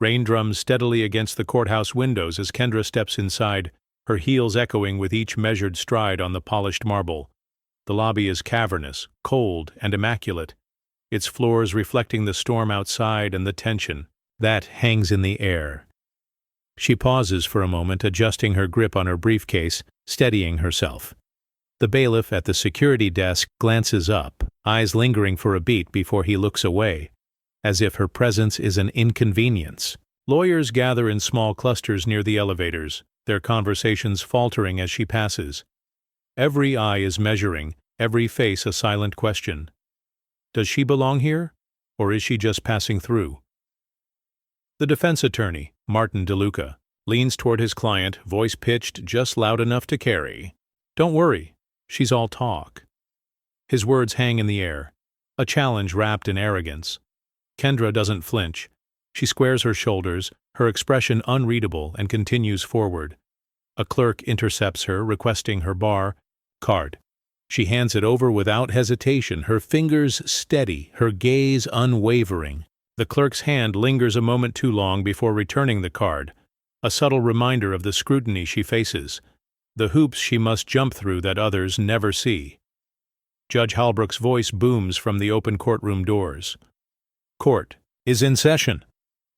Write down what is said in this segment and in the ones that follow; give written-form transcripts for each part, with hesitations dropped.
Rain drums steadily against the courthouse windows as Kendra steps inside, her heels echoing with each measured stride on the polished marble. The lobby is cavernous, cold, and immaculate, its floors reflecting the storm outside and the tension that hangs in the air. She pauses for a moment, adjusting her grip on her briefcase, steadying herself. The bailiff at the security desk glances up, eyes lingering for a beat before he looks away, as if her presence is an inconvenience. Lawyers gather in small clusters near the elevators, their conversations faltering as she passes. Every eye is measuring, every face a silent question. Does she belong here, or is she just passing through? The defense attorney, Martin DeLuca, leans toward his client, voice pitched just loud enough to carry. Don't worry, she's all talk. His words hang in the air, a challenge wrapped in arrogance. Kendra doesn't flinch. She squares her shoulders, her expression unreadable, and continues forward. A clerk intercepts her, requesting her bar card. She hands it over without hesitation, her fingers steady, her gaze unwavering. The clerk's hand lingers a moment too long before returning the card, a subtle reminder of the scrutiny she faces, the hoops she must jump through that others never see. Judge Halbrook's voice booms from the open courtroom doors. Court is in session.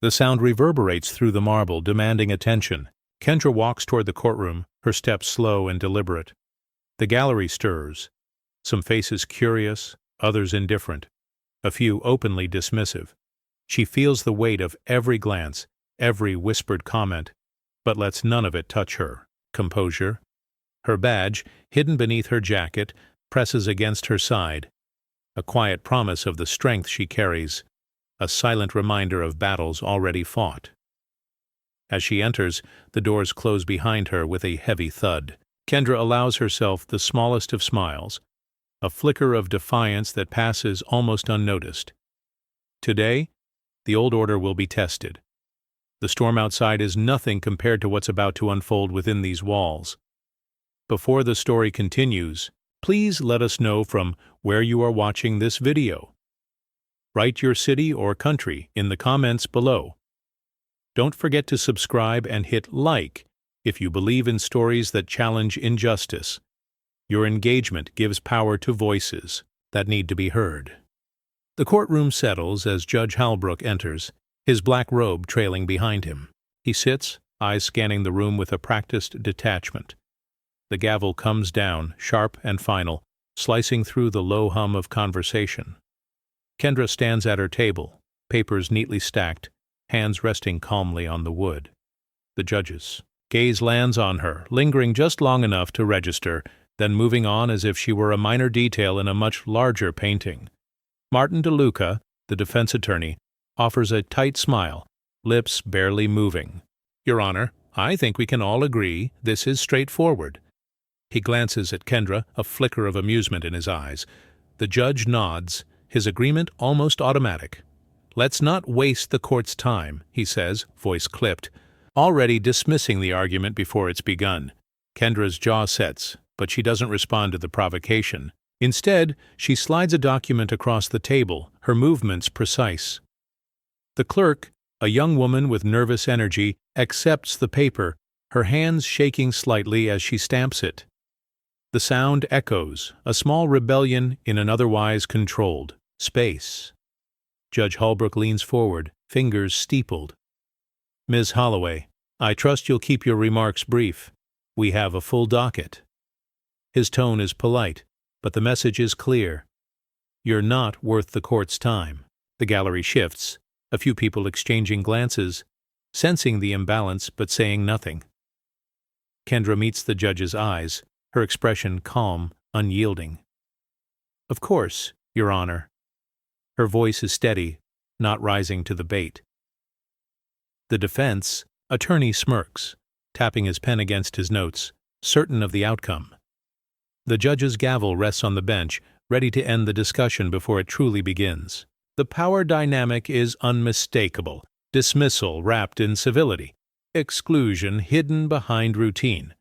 The sound reverberates through the marble, demanding attention. Kendra walks toward the courtroom, her steps slow and deliberate. The gallery stirs, some faces curious, others indifferent, a few openly dismissive. She feels the weight of every glance, every whispered comment, but lets none of it touch her. Composure. Her badge, hidden beneath her jacket, presses against her side, a quiet promise of the strength she carries, a silent reminder of battles already fought. As she enters, the doors close behind her with a heavy thud. Kendra allows herself the smallest of smiles, a flicker of defiance that passes almost unnoticed. Today, the old order will be tested. The storm outside is nothing compared to what's about to unfold within these walls. Before the story continues, please let us know from where you are watching this video. Write your city or country in the comments below. Don't forget to subscribe and hit like if you believe in stories that challenge injustice. Your engagement gives power to voices that need to be heard. The courtroom settles as Judge Halbrook enters, his black robe trailing behind him. He sits, eyes scanning the room with a practiced detachment. The gavel comes down, sharp and final, slicing through the low hum of conversation. Kendra stands at her table, papers neatly stacked, hands resting calmly on the wood. The judge's gaze lands on her, lingering just long enough to register, then moving on as if she were a minor detail in a much larger painting. Martin DeLuca, the defense attorney, offers a tight smile, lips barely moving. Your Honor, I think we can all agree this is straightforward. He glances at Kendra, a flicker of amusement in his eyes. The judge nods, his agreement almost automatic. Let's not waste the court's time, he says, voice clipped, already dismissing the argument before it's begun. Kendra's jaw sets, but she doesn't respond to the provocation. Instead, she slides a document across the table, her movements precise. The clerk, a young woman with nervous energy, accepts the paper, her hands shaking slightly as she stamps it. The sound echoes, a small rebellion in an otherwise controlled space. Judge Halbrook leans forward, fingers steepled. Ms. Holloway, I trust you'll keep your remarks brief. We have a full docket. His tone is polite, but the message is clear. You're not worth the court's time. The gallery shifts, a few people exchanging glances, sensing the imbalance but saying nothing. Kendra meets the judge's eyes, her expression calm, unyielding. Of course, Your Honor. Her voice is steady, not rising to the bait. The defense attorney smirks, tapping his pen against his notes, certain of the outcome. The judge's gavel rests on the bench, ready to end the discussion before it truly begins. The power dynamic is unmistakable, dismissal wrapped in civility, exclusion hidden behind routine.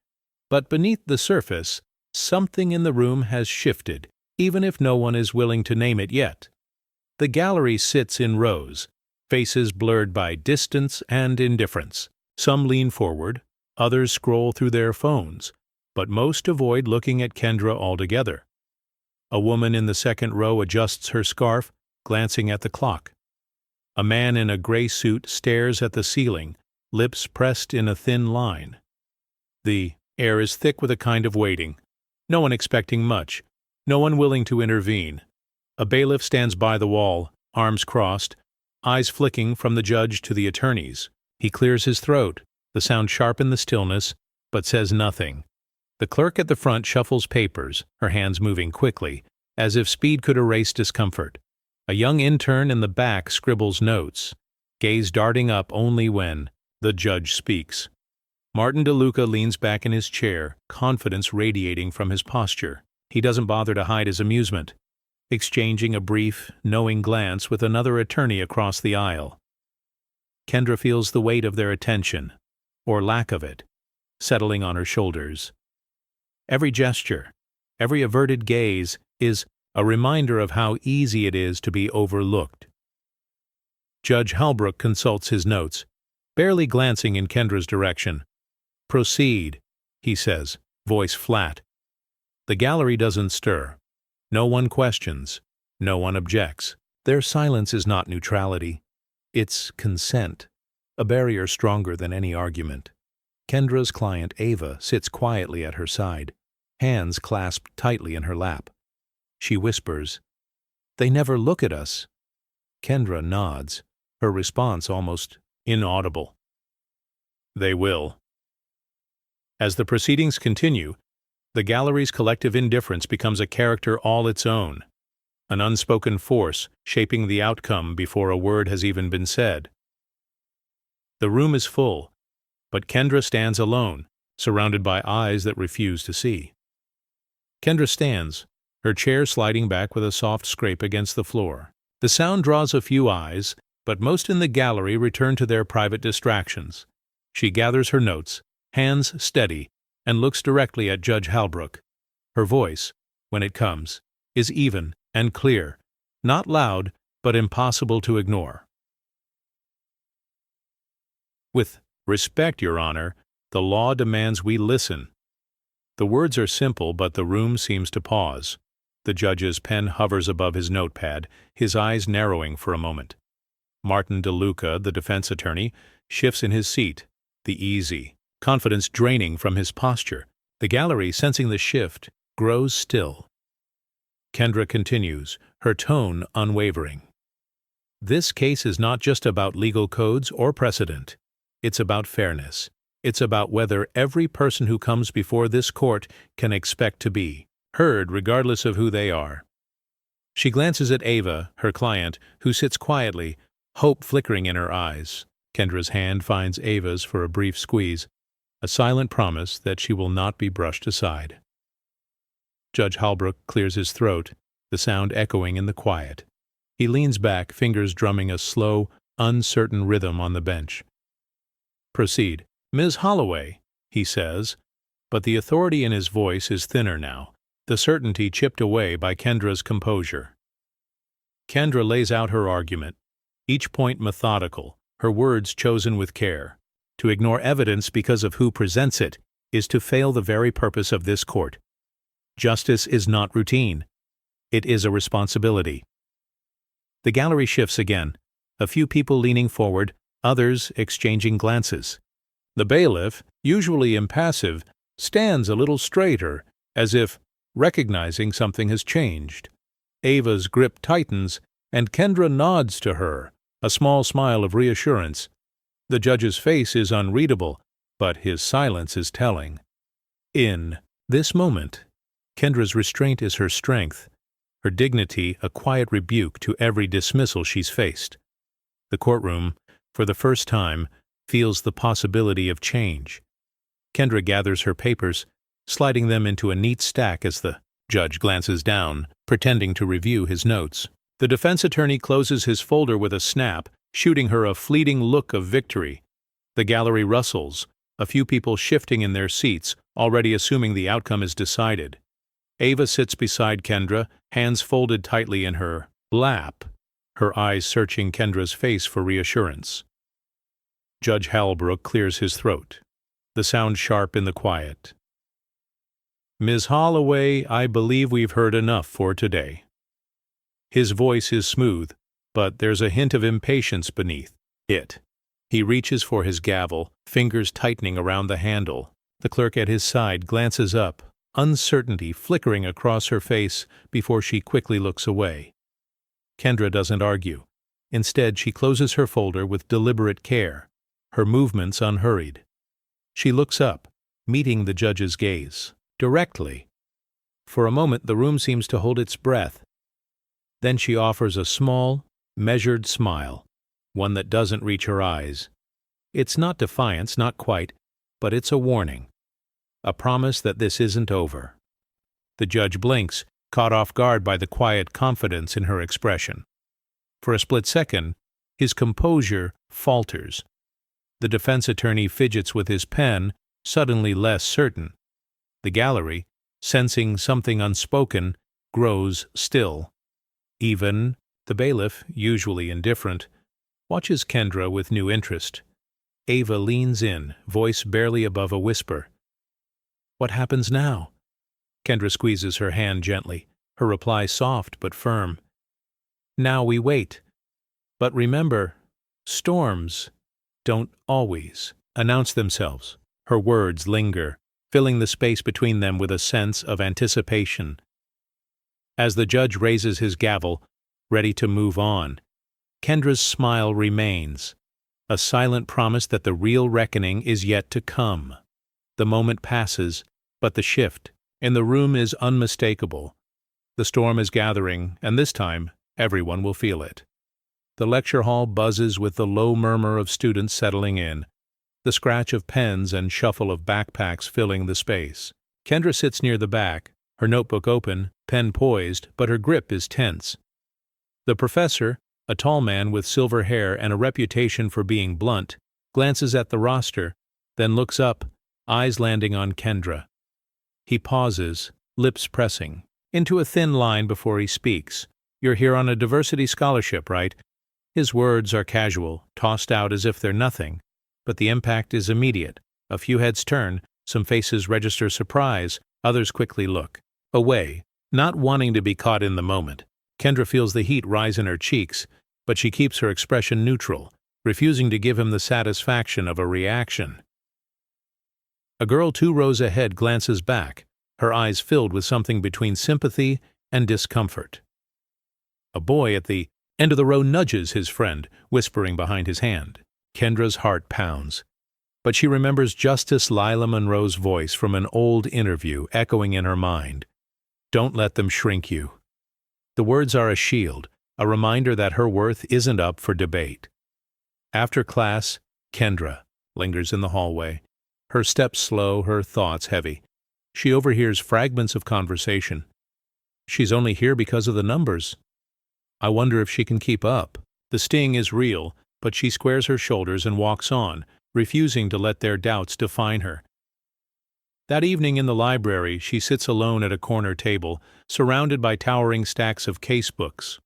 But beneath the surface, something in the room has shifted, even if no one is willing to name it yet. The gallery sits in rows, faces blurred by distance and indifference. Some lean forward, others scroll through their phones, but most avoid looking at Kendra altogether. A woman in the second row adjusts her scarf, glancing at the clock. A man in a gray suit stares at the ceiling, lips pressed in a thin line. The air is thick with a kind of waiting. No one expecting much, no one willing to intervene. A bailiff stands by the wall, arms crossed, eyes flicking from the judge to the attorneys. He clears his throat, the sound sharp in the stillness, but says nothing. The clerk at the front shuffles papers, her hands moving quickly, as if speed could erase discomfort. A young intern in the back scribbles notes, gaze darting up only when the judge speaks. Martin DeLuca leans back in his chair, confidence radiating from his posture. He doesn't bother to hide his amusement, exchanging a brief, knowing glance with another attorney across the aisle. Kendra feels the weight of their attention, or lack of it, settling on her shoulders. Every gesture, every averted gaze is a reminder of how easy it is to be overlooked. Judge Halbrook consults his notes, barely glancing in Kendra's direction. "Proceed," he says, voice flat. The gallery doesn't stir. No one questions. No one objects. Their silence is not neutrality. It's consent, a barrier stronger than any argument. Kendra's client, Ava, sits quietly at her side, hands clasped tightly in her lap. She whispers, "They never look at us." Kendra nods, her response almost inaudible. "They will." As the proceedings continue, the gallery's collective indifference becomes a character all its own, an unspoken force shaping the outcome before a word has even been said. The room is full, but Kendra stands alone, surrounded by eyes that refuse to see. Kendra stands, her chair sliding back with a soft scrape against the floor. The sound draws a few eyes, but most in the gallery return to their private distractions. She gathers her notes, hands steady, and looks directly at Judge Halbrook. Her voice, when it comes, is even and clear, not loud, but impossible to ignore. "With respect, Your Honor, the law demands we listen." The words are simple, but the room seems to pause. The judge's pen hovers above his notepad, his eyes narrowing for a moment. Martin DeLuca, the defense attorney, shifts in his seat, the easy, confidence draining from his posture. The gallery, sensing the shift, grows still. Kendra continues, her tone unwavering. "This case is not just about legal codes or precedent. It's about fairness. It's about whether every person who comes before this court can expect to be heard regardless of who they are." She glances at Ava, her client, who sits quietly, hope flickering in her eyes. Kendra's hand finds Ava's for a brief squeeze, a silent promise that she will not be brushed aside. Judge Halbrook clears his throat, the sound echoing in the quiet. He leans back, fingers drumming a slow, uncertain rhythm on the bench. "Proceed." "Ms. Holloway," he says, but the authority in his voice is thinner now, the certainty chipped away by Kendra's composure. Kendra lays out her argument, each point methodical, her words chosen with care. To ignore evidence because of who presents it is to fail the very purpose of this court. Justice is not routine. It is a responsibility. The gallery shifts again, a few people leaning forward, others exchanging glances. The bailiff, usually impassive, stands a little straighter, as if recognizing something has changed. Ava's grip tightens, and Kendra nods to her, a small smile of reassurance. The judge's face is unreadable, but his silence is telling. In this moment, Kendra's restraint is her strength, her dignity a quiet rebuke to every dismissal she's faced. The courtroom, for the first time, feels the possibility of change. Kendra gathers her papers, sliding them into a neat stack as the judge glances down, pretending to review his notes. The defense attorney closes his folder with a snap, shooting her a fleeting look of victory. The gallery rustles, a few people shifting in their seats, already assuming the outcome is decided. Ava sits beside Kendra, hands folded tightly in her lap. her eyes searching Kendra's face for reassurance. Judge Halbrook clears his throat, the sound sharp in the quiet. "Ms. Holloway, I believe we've heard enough for today." His voice is smooth, but there's a hint of impatience beneath it. He reaches for his gavel, fingers tightening around the handle. The clerk at his side glances up, uncertainty flickering across her face before she quickly looks away. Kendra doesn't argue. Instead, she closes her folder with deliberate care, her movements unhurried. She looks up, meeting the judge's gaze, directly. For a moment, the room seems to hold its breath. Then she offers a small, measured smile, one that doesn't reach her eyes. It's not defiance, not quite, but it's a warning. A promise that this isn't over. The judge blinks, caught off guard by the quiet confidence in her expression. For a split second, his composure falters. The defense attorney fidgets with his pen, suddenly less certain. The gallery, sensing something unspoken, grows still. Even the bailiff, usually indifferent, watches Kendra with new interest. Ava leans in, voice barely above a whisper. "What happens now?" Kendra squeezes her hand gently, her reply soft but firm. "Now we wait. But remember, storms don't always announce themselves." Her words linger, filling the space between them with a sense of anticipation. As the judge raises his gavel, ready to move on, Kendra's smile remains, a silent promise that the real reckoning is yet to come. The moment passes, but the shift in the room is unmistakable. The storm is gathering, and this time, everyone will feel it. The lecture hall buzzes with the low murmur of students settling in, the scratch of pens and shuffle of backpacks filling the space. Kendra sits near the back, her notebook open, pen poised, but her grip is tense. The professor, a tall man with silver hair and a reputation for being blunt, glances at the roster, then looks up, eyes landing on Kendra. He pauses, lips pressing, into a thin line before he speaks. "You're here on a diversity scholarship, right?" His words are casual, tossed out as if they're nothing, but the impact is immediate. A few heads turn, some faces register surprise, others quickly look away, not wanting to be caught in the moment. Kendra feels the heat rise in her cheeks, but she keeps her expression neutral, refusing to give him the satisfaction of a reaction. A girl 2 rows ahead glances back, her eyes filled with something between sympathy and discomfort. A boy at the end of the row nudges his friend, whispering behind his hand. Kendra's heart pounds, but she remembers Justice Lila Monroe's voice from an old interview echoing in her mind. "Don't let them shrink you." The words are a shield, a reminder that her worth isn't up for debate. After class, Kendra lingers in the hallway, her steps slow, her thoughts heavy. She overhears fragments of conversation. She's only here because of the numbers. I wonder if she can keep up. The sting is real, but she squares her shoulders and walks on, refusing to let their doubts define her. That evening in the library, she sits alone at a corner table, surrounded by towering stacks of casebooks.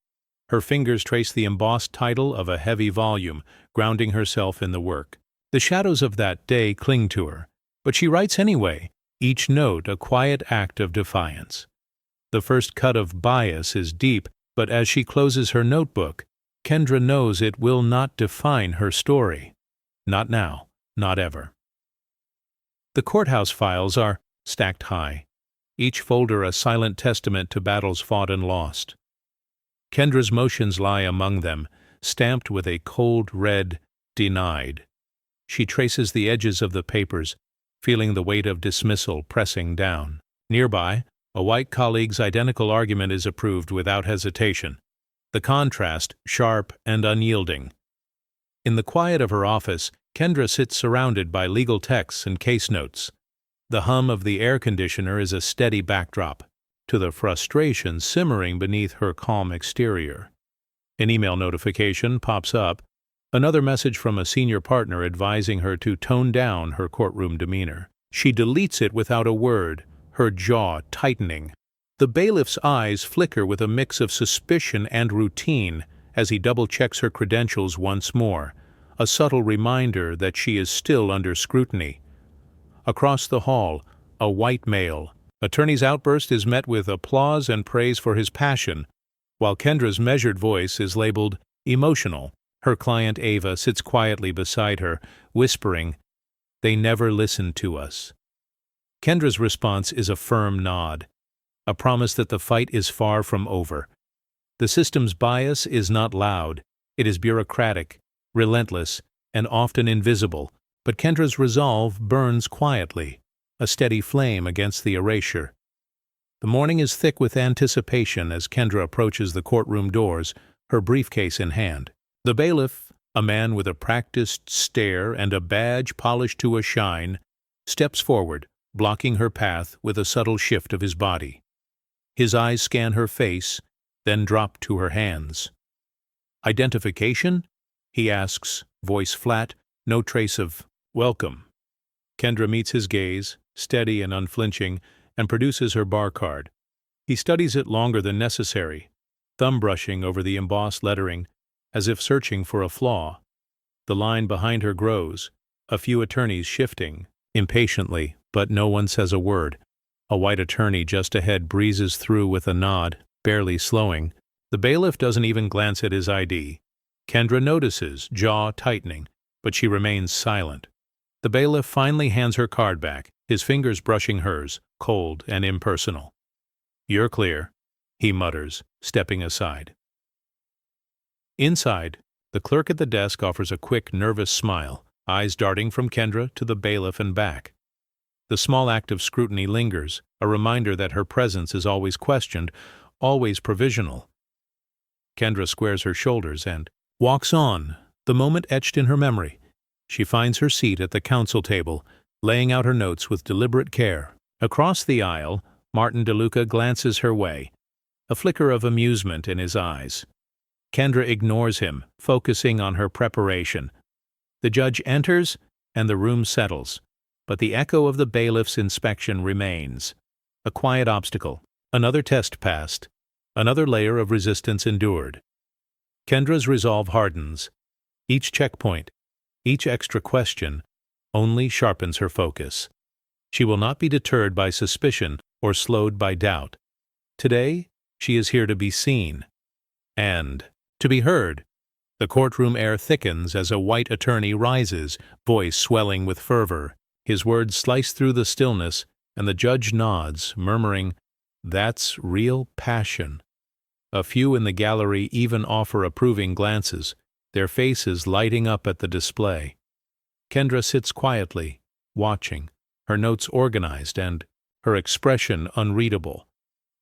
Her fingers trace the embossed title of a heavy volume, grounding herself in the work. The shadows of that day cling to her, but she writes anyway, each note a quiet act of defiance. The first cut of bias is deep, but as she closes her notebook, Kendra knows it will not define her story. Not now, not ever. The courthouse files are stacked high, each folder a silent testament to battles fought and lost. Kendra's motions lie among them, stamped with a cold red "denied." She traces the edges of the papers, feeling the weight of dismissal pressing down. Nearby, a white colleague's identical argument is approved without hesitation, the contrast sharp and unyielding. In the quiet of her office, Kendra sits surrounded by legal texts and case notes. The hum of the air conditioner is a steady backdrop to the frustration simmering beneath her calm exterior. An email notification pops up, another message from a senior partner advising her to tone down her courtroom demeanor. She deletes it without a word, her jaw tightening. The bailiff's eyes flicker with a mix of suspicion and routine as he double-checks her credentials once more, a subtle reminder that she is still under scrutiny. Across the hall, a white male. Attorney's outburst is met with applause and praise for his passion, while Kendra's measured voice is labeled emotional. Her client Ava sits quietly beside her, whispering, "They never listened to us." Kendra's response is a firm nod, a promise that the fight is far from over. The system's bias is not loud, it is bureaucratic, relentless, and often invisible, but Kendra's resolve burns quietly, a steady flame against the erasure. The morning is thick with anticipation as Kendra approaches the courtroom doors, her briefcase in hand. The bailiff, a man with a practiced stare and a badge polished to a shine, steps forward, blocking her path with a subtle shift of his body. His eyes scan her face, then drop to her hands. "Identification?" he asks, voice flat, no trace of welcome. Kendra meets his gaze, steady and unflinching, and produces her bar card. He studies it longer than necessary, thumb brushing over the embossed lettering, as if searching for a flaw. The line behind her grows, a few attorneys shifting, impatiently, but no one says a word. A white attorney just ahead breezes through with a nod, barely slowing. The bailiff doesn't even glance at his ID. Kendra notices, jaw tightening, but she remains silent. The bailiff finally hands her card back, his fingers brushing hers, cold and impersonal. "You're clear," he mutters, stepping aside. Inside, the clerk at the desk offers a quick, nervous smile, eyes darting from Kendra to the bailiff and back. The small act of scrutiny lingers, a reminder that her presence is always questioned, always provisional. Kendra squares her shoulders and walks on, the moment etched in her memory. She finds her seat at the counsel table, laying out her notes with deliberate care. Across the aisle, Martin DeLuca glances her way, a flicker of amusement in his eyes. Kendra ignores him, focusing on her preparation. The judge enters, and the room settles, but the echo of the bailiff's inspection remains. A quiet obstacle, another test passed, another layer of resistance endured. Kendra's resolve hardens. Each checkpoint, each extra question, only sharpens her focus. She will not be deterred by suspicion or slowed by doubt. Today, she is here to be seen and to be heard. The courtroom air thickens as a white attorney rises, voice swelling with fervor. His words slice through the stillness, and the judge nods, murmuring, "That's real passion." A few in the gallery even offer approving glances, their faces lighting up at the display. Kendra sits quietly, watching, her notes organized and her expression unreadable.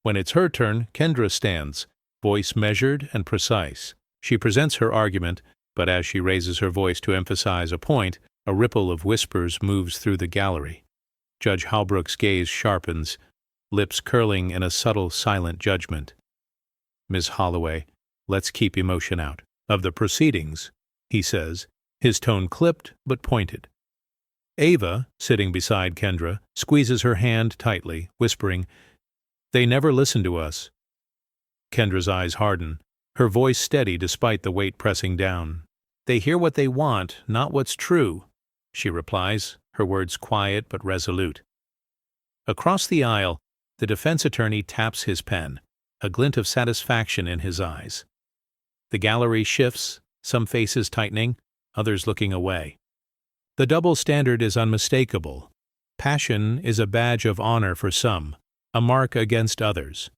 When it's her turn, Kendra stands, voice measured and precise. She presents her argument, but as she raises her voice to emphasize a point, a ripple of whispers moves through the gallery. Judge Halbrook's gaze sharpens, lips curling in a subtle, silent judgment. "Miss Holloway, let's keep emotion out of the proceedings," he says, his tone clipped but pointed. Ava, sitting beside Kendra, squeezes her hand tightly, whispering, "They never listen to us." Kendra's eyes harden, her voice steady despite the weight pressing down. "They hear what they want, not what's true," she replies, her words quiet but resolute. Across the aisle, the defense attorney taps his pen, a glint of satisfaction in his eyes. The gallery shifts, some faces tightening, others looking away. The double standard is unmistakable. Passion is a badge of honor for some, a mark against others.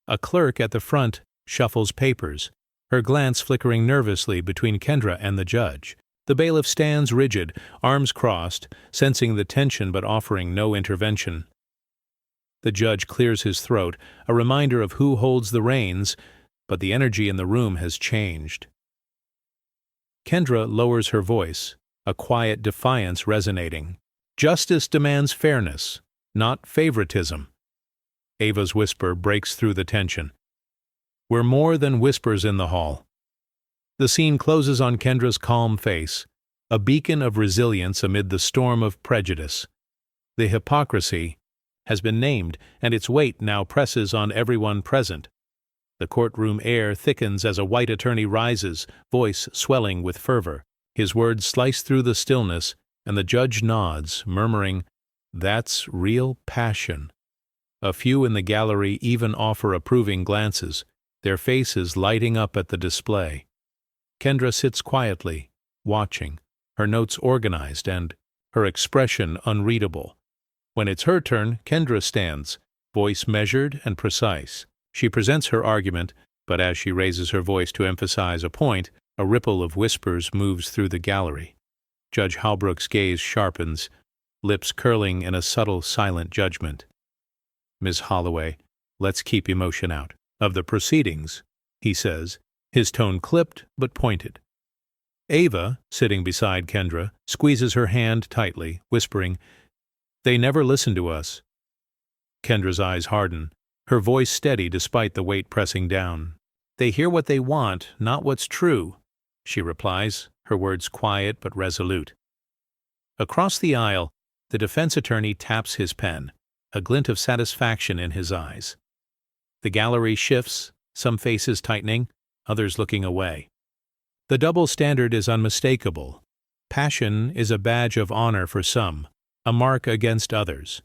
A clerk at the front shuffles papers, her glance flickering nervously between Kendra and the judge. The bailiff stands rigid, arms crossed, sensing the tension but offering no intervention. The judge clears his throat, a reminder of who holds the reins, but the energy in the room has changed. Kendra lowers her voice, a quiet defiance resonating. "Justice demands fairness, not favoritism." Ava's whisper breaks through the tension. We're more than whispers in the hall. The scene closes on Kendra's calm face, a beacon of resilience amid the storm of prejudice. The hypocrisy has been named, and its weight now presses on everyone present. The courtroom air thickens as a white attorney rises, voice swelling with fervor. His words slice through the stillness, and the judge nods, murmuring, "That's real passion." A few in the gallery even offer approving glances, their faces lighting up at the display. Kendra sits quietly, watching, her notes organized and her expression unreadable. When it's her turn, Kendra stands, voice measured and precise. She presents her argument, but as she raises her voice to emphasize a point, a ripple of whispers moves through the gallery. Judge Halbrook's gaze sharpens, lips curling in a subtle, silent judgment. "Miss Holloway, let's keep emotion out of the proceedings," he says, his tone clipped but pointed. Ava, sitting beside Kendra, squeezes her hand tightly, whispering, "They never listen to us." Kendra's eyes harden, her voice steady despite the weight pressing down. "They hear what they want, not what's true," she replies, her words quiet but resolute. Across the aisle, the defense attorney taps his pen, a glint of satisfaction in his eyes. The gallery shifts, some faces tightening, others looking away. The double standard is unmistakable. Passion is a badge of honor for some, a mark against others.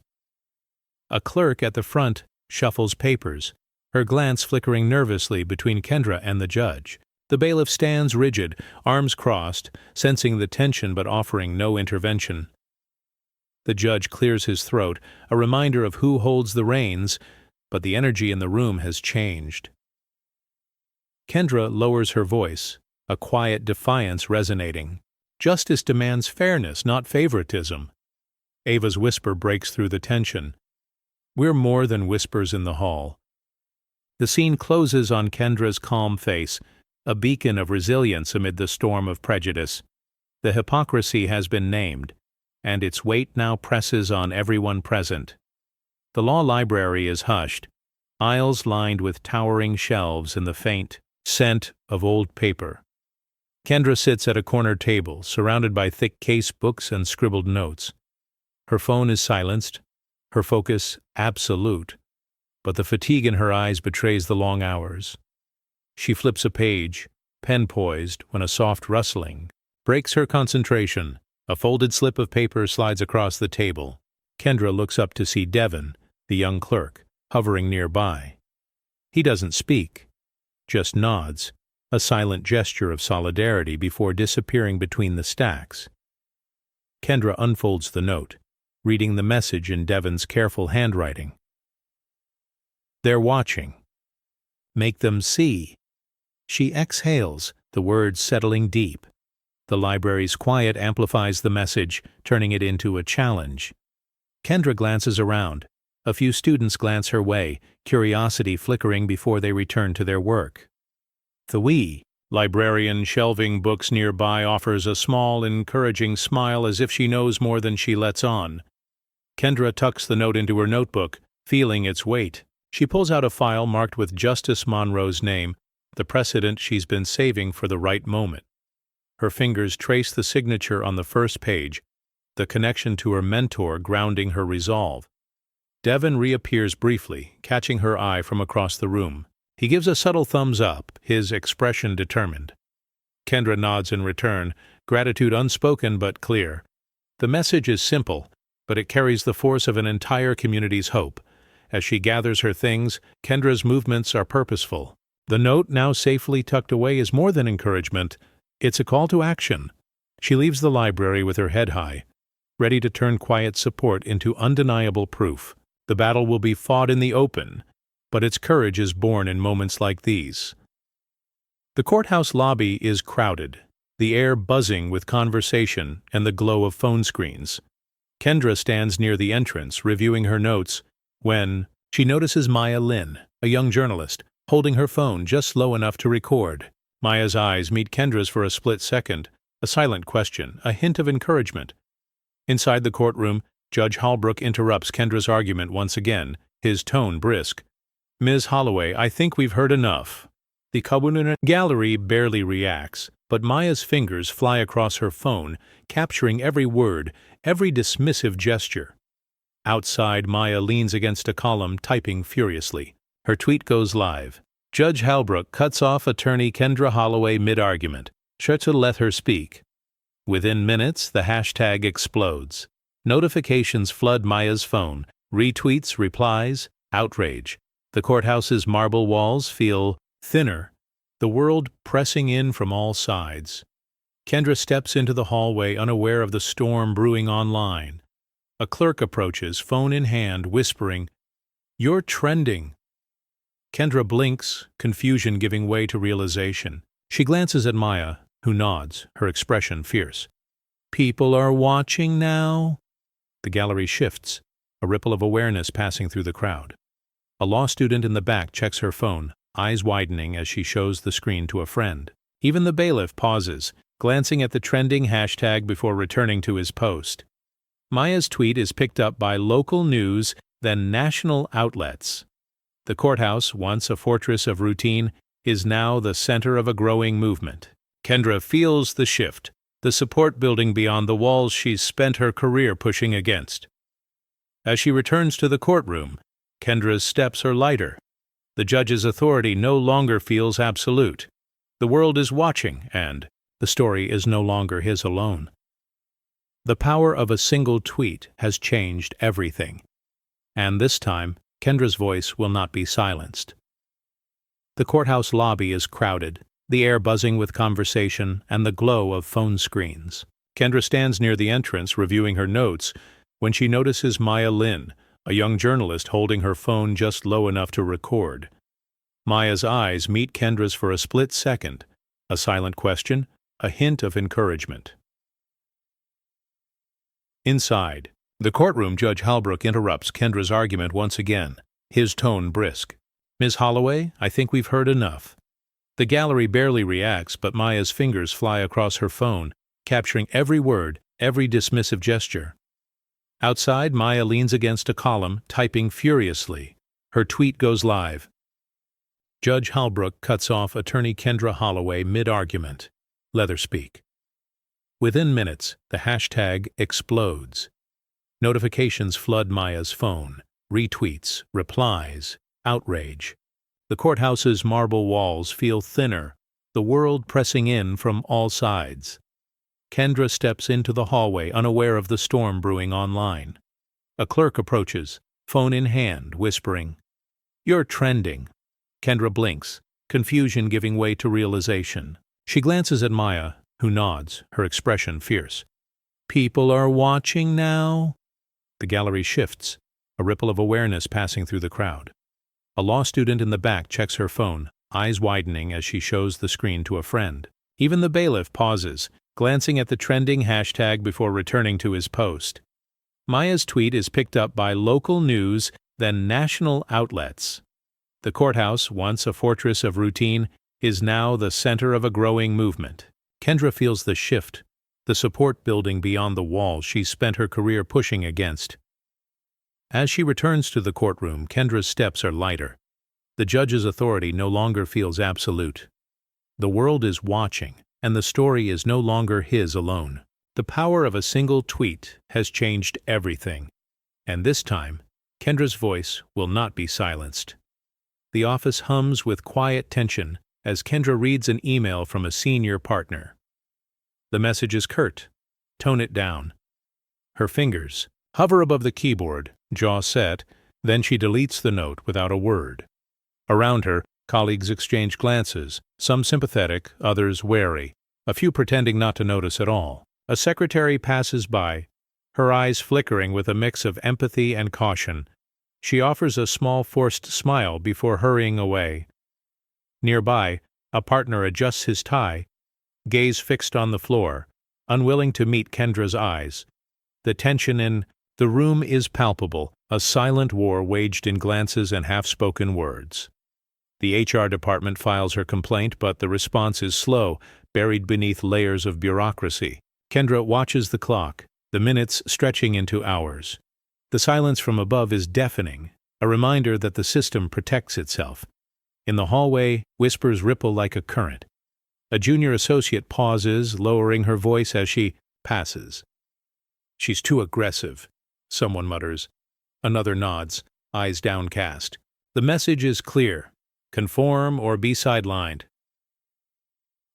A clerk at the front shuffles papers, her glance flickering nervously between Kendra and the judge. The bailiff stands rigid, arms crossed, sensing the tension but offering no intervention. The judge clears his throat, a reminder of who holds the reins, but the energy in the room has changed. Kendra lowers her voice, a quiet defiance resonating. Justice demands fairness, not favoritism. Ava's whisper breaks through the tension. We're more than whispers in the hall. The scene closes on Kendra's calm face, a beacon of resilience amid the storm of prejudice. The hypocrisy has been named, and its weight now presses on everyone present. The law library is hushed, aisles lined with towering shelves in the faint scent of old paper. Kendra sits at a corner table, surrounded by thick case books and scribbled notes. Her phone is silenced, her focus absolute, but the fatigue in her eyes betrays the long hours. She flips a page, pen poised, when a soft rustling breaks her concentration. A folded slip of paper slides across the table. Kendra looks up to see Devin, the young clerk, hovering nearby. He doesn't speak, just nods, a silent gesture of solidarity before disappearing between the stacks. Kendra unfolds the note, reading the message in Devin's careful handwriting. "They're watching. Make them see." She exhales, the words settling deep. The library's quiet amplifies the message, turning it into a challenge. Kendra glances around. A few students glance her way, curiosity flickering before they return to their work. The librarian shelving books nearby offers a small, encouraging smile as if she knows more than she lets on. Kendra tucks the note into her notebook, feeling its weight. She pulls out a file marked with Justice Monroe's name, the precedent she's been saving for the right moment. Her fingers trace the signature on the first page, the connection to her mentor grounding her resolve. Devin reappears briefly, catching her eye from across the room. He gives a subtle thumbs up, his expression determined. Kendra nods in return, gratitude unspoken but clear. The message is simple, but it carries the force of an entire community's hope. As she gathers her things, Kendra's movements are purposeful. The note, now safely tucked away, is more than encouragement. It's a call to action. She leaves the library with her head high, ready to turn quiet support into undeniable proof. The battle will be fought in the open, but its courage is born in moments like these. The courthouse lobby is crowded, the air buzzing with conversation and the glow of phone screens. Kendra stands near the entrance, reviewing her notes, when she notices Maya Lynn, a young journalist, holding her phone just low enough to record. Maya's eyes meet Kendra's for a split second, a silent question, a hint of encouragement. Inside the courtroom, Judge Halbrook interrupts Kendra's argument once again, his tone brisk. "Ms. Holloway, I think we've heard enough." The Kabununa gallery barely reacts, but Maya's fingers fly across her phone, capturing every word, every dismissive gesture. Outside, Maya leans against a column, typing furiously. Her tweet goes live. Judge Halbrook cuts off attorney Kendra Holloway mid-argument, sure to let her speak. Within minutes, the hashtag explodes. Notifications flood Maya's phone, retweets, replies, outrage. The courthouse's marble walls feel thinner, the world pressing in from all sides. Kendra steps into the hallway unaware of the storm brewing online. A clerk approaches, phone in hand, whispering, "You're trending." Kendra blinks, confusion giving way to realization. She glances at Maya, who nods, her expression fierce. "People are watching now." The gallery shifts, a ripple of awareness passing through the crowd. A law student in the back checks her phone, eyes widening as she shows the screen to a friend. Even the bailiff pauses, glancing at the trending hashtag before returning to his post. Maya's tweet is picked up by local news, then national outlets. The courthouse, once a fortress of routine, is now the center of a growing movement. Kendra feels the shift, the support building beyond the walls she's spent her career pushing against. As she returns to the courtroom, Kendra's steps are lighter. The judge's authority no longer feels absolute. The world is watching, and the story is no longer his alone. The power of a single tweet has changed everything. And this time, Kendra's voice will not be silenced. The courthouse lobby is crowded, the air buzzing with conversation and the glow of phone screens. Kendra stands near the entrance reviewing her notes when she notices Maya Lin, a young journalist holding her phone just low enough to record. Maya's eyes meet Kendra's for a split second, a silent question, a hint of encouragement. Inside, the courtroom, Judge Halbrook interrupts Kendra's argument once again, his tone brisk. "Ms. Holloway, I think we've heard enough." The gallery barely reacts, but Maya's fingers fly across her phone, capturing every word, every dismissive gesture. Outside, Maya leans against a column, typing furiously. Her tweet goes live. Judge Halbrook cuts off attorney Kendra Holloway mid-argument. Let her speak. Within minutes, the hashtag explodes. Notifications flood Maya's phone, retweets, replies, outrage. The courthouse's marble walls feel thinner, the world pressing in from all sides. Kendra steps into the hallway unaware of the storm brewing online. A clerk approaches, phone in hand, whispering, "You're trending." Kendra blinks, confusion giving way to realization. She glances at Maya, who nods, her expression fierce. "People are watching now." The gallery shifts, a ripple of awareness passing through the crowd. A law student in the back checks her phone, eyes widening as she shows the screen to a friend. Even the bailiff pauses, glancing at the trending hashtag before returning to his post. Maya's tweet is picked up by local news, then national outlets. The courthouse, once a fortress of routine, is now the center of a growing movement. Kendra feels the shift, the support building beyond the walls she's spent her career pushing against. As she returns to the courtroom, Kendra's steps are lighter. The judge's authority no longer feels absolute. The world is watching, and the story is no longer his alone. The power of a single tweet has changed everything. And this time, Kendra's voice will not be silenced. The office hums with quiet tension as Kendra reads an email from a senior partner. The message is curt. Tone it down. Her fingers hover above the keyboard, jaw set, then she deletes the note without a word. Around her, colleagues exchange glances, some sympathetic, others wary, a few pretending not to notice at all. A secretary passes by, her eyes flickering with a mix of empathy and caution. She offers a small forced smile before hurrying away. Nearby, a partner adjusts his tie, gaze fixed on the floor, unwilling to meet Kendra's eyes. The tension in the room is palpable, a silent war waged in glances and half-spoken words. The HR department files her complaint, but the response is slow, buried beneath layers of bureaucracy. Kendra watches the clock, the minutes stretching into hours. The silence from above is deafening, a reminder that the system protects itself. In the hallway, whispers ripple like a current. A junior associate pauses, lowering her voice as she passes. "She's too aggressive," someone mutters. Another nods, eyes downcast. The message is clear. conform or be sidelined.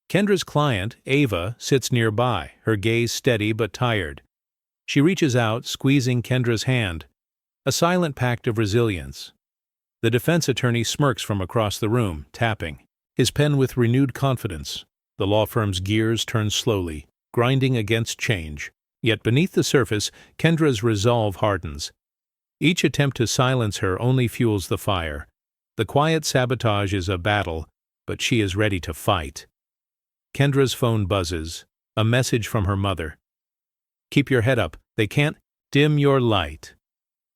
Kendra's client, Ava, sits nearby, her gaze steady but tired. She reaches out, squeezing Kendra's hand, a silent pact of resilience. The defense attorney smirks from across the room, tapping, his pen with renewed confidence. The law firm's gears turn slowly, grinding against change. Yet beneath the surface, Kendra's resolve hardens. Each attempt to silence her only fuels the fire. The quiet sabotage is a battle, but she is ready to fight. Kendra's phone buzzes, a message from her mother. "Keep your head up, they can't dim your light."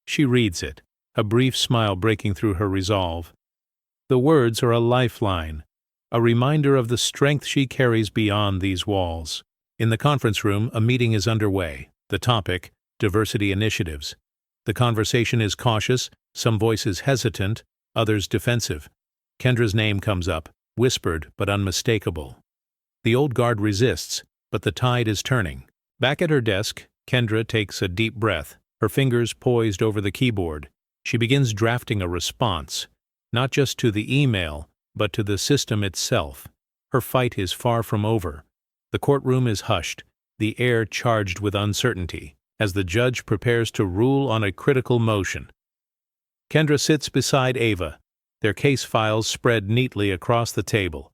She reads it, a brief smile breaking through her resolve. The words are a lifeline, a reminder of the strength she carries beyond these walls. In the conference room, a meeting is underway. The topic, diversity initiatives. The conversation is cautious, some voices hesitant, others defensive. Kendra's name comes up, whispered but unmistakable. The old guard resists, but the tide is turning. Back at her desk, Kendra takes a deep breath, her fingers poised over the keyboard. She begins drafting a response, not just to the email, but to the system itself. Her fight is far from over. The courtroom is hushed, the air charged with uncertainty, as the judge prepares to rule on a critical motion. Kendra sits beside Ava, their case files spread neatly across the table.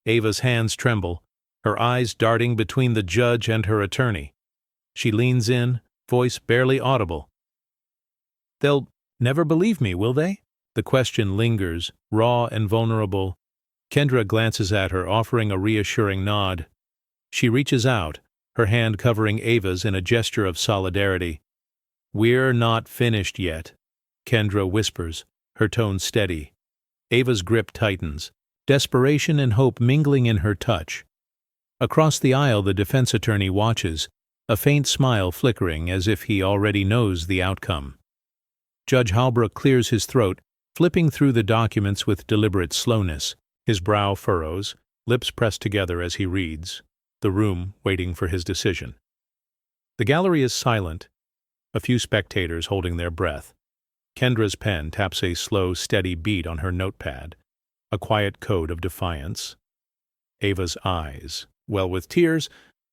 Ava's hands tremble, her eyes darting between the judge and her attorney. She leans in, voice barely audible. "They'll never believe me, will they?" The question lingers, raw and vulnerable. Kendra glances at her, offering a reassuring nod. She reaches out, her hand covering Ava's in a gesture of solidarity. "We're not finished yet," Kendra whispers, her tone steady. Ava's grip tightens, desperation and hope mingling in her touch. Across the aisle, the defense attorney watches, a faint smile flickering as if he already knows the outcome. Judge Halbrook clears his throat, flipping through the documents with deliberate slowness. His brow furrows, lips pressed together as he reads, the room waiting for his decision. The gallery is silent, a few spectators holding their breath. Kendra's pen taps a slow, steady beat on her notepad, a quiet code of defiance. Ava's eyes well with tears,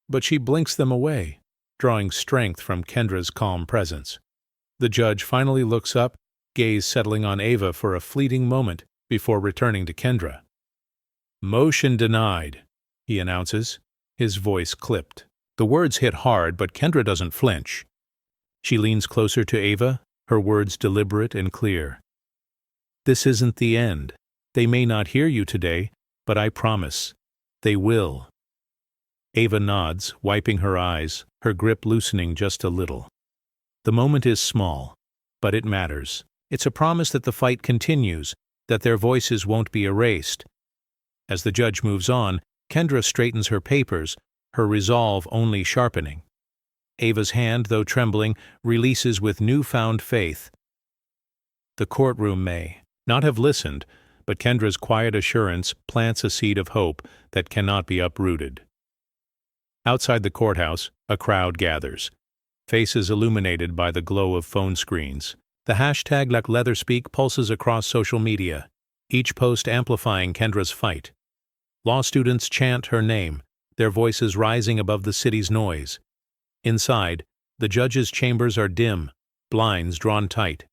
but she blinks them away, drawing strength from Kendra's calm presence. The judge finally looks up, gaze settling on Ava for a fleeting moment before returning to Kendra. "Motion denied," he announces, his voice clipped. The words hit hard, but Kendra doesn't flinch. She leans closer to Ava, her words deliberate and clear. "This isn't the end. They may not hear you today, but I promise, they will." Ava nods, wiping her eyes, her grip loosening just a little. The moment is small, but it matters. It's a promise that the fight continues, that their voices won't be erased. As the judge moves on, Kendra straightens her papers, her resolve only sharpening. Ava's hand, though trembling, releases with newfound faith. The courtroom may not have listened, but Kendra's quiet assurance plants a seed of hope that cannot be uprooted. Outside the courthouse, a crowd gathers, faces illuminated by the glow of phone screens. The hashtag #LetLeatherSpeak pulses across social media, each post amplifying Kendra's fight. Law students chant her name, their voices rising above the city's noise. Inside, the judge's chambers are dim, blinds drawn tight.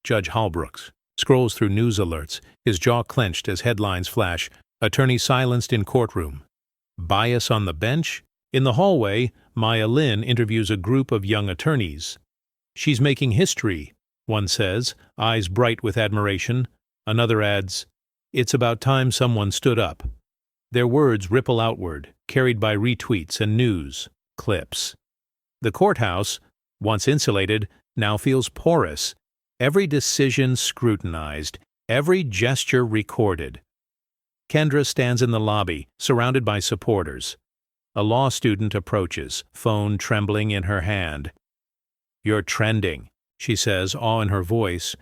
Judge Halbrook scrolls through news alerts, his jaw clenched as headlines flash, "Attorney silenced in courtroom." "Bias on the bench?" In the hallway, Maya Lin interviews a group of young attorneys. "She's making history," one says, eyes bright with admiration. Another adds, "It's about time someone stood up." Their words ripple outward, carried by retweets and news clips. The courthouse, once insulated, now feels porous, every decision scrutinized, every gesture recorded. Kendra stands in the lobby, surrounded by supporters. A law student approaches, phone trembling in her hand. "You're trending," she says, awe in her voice.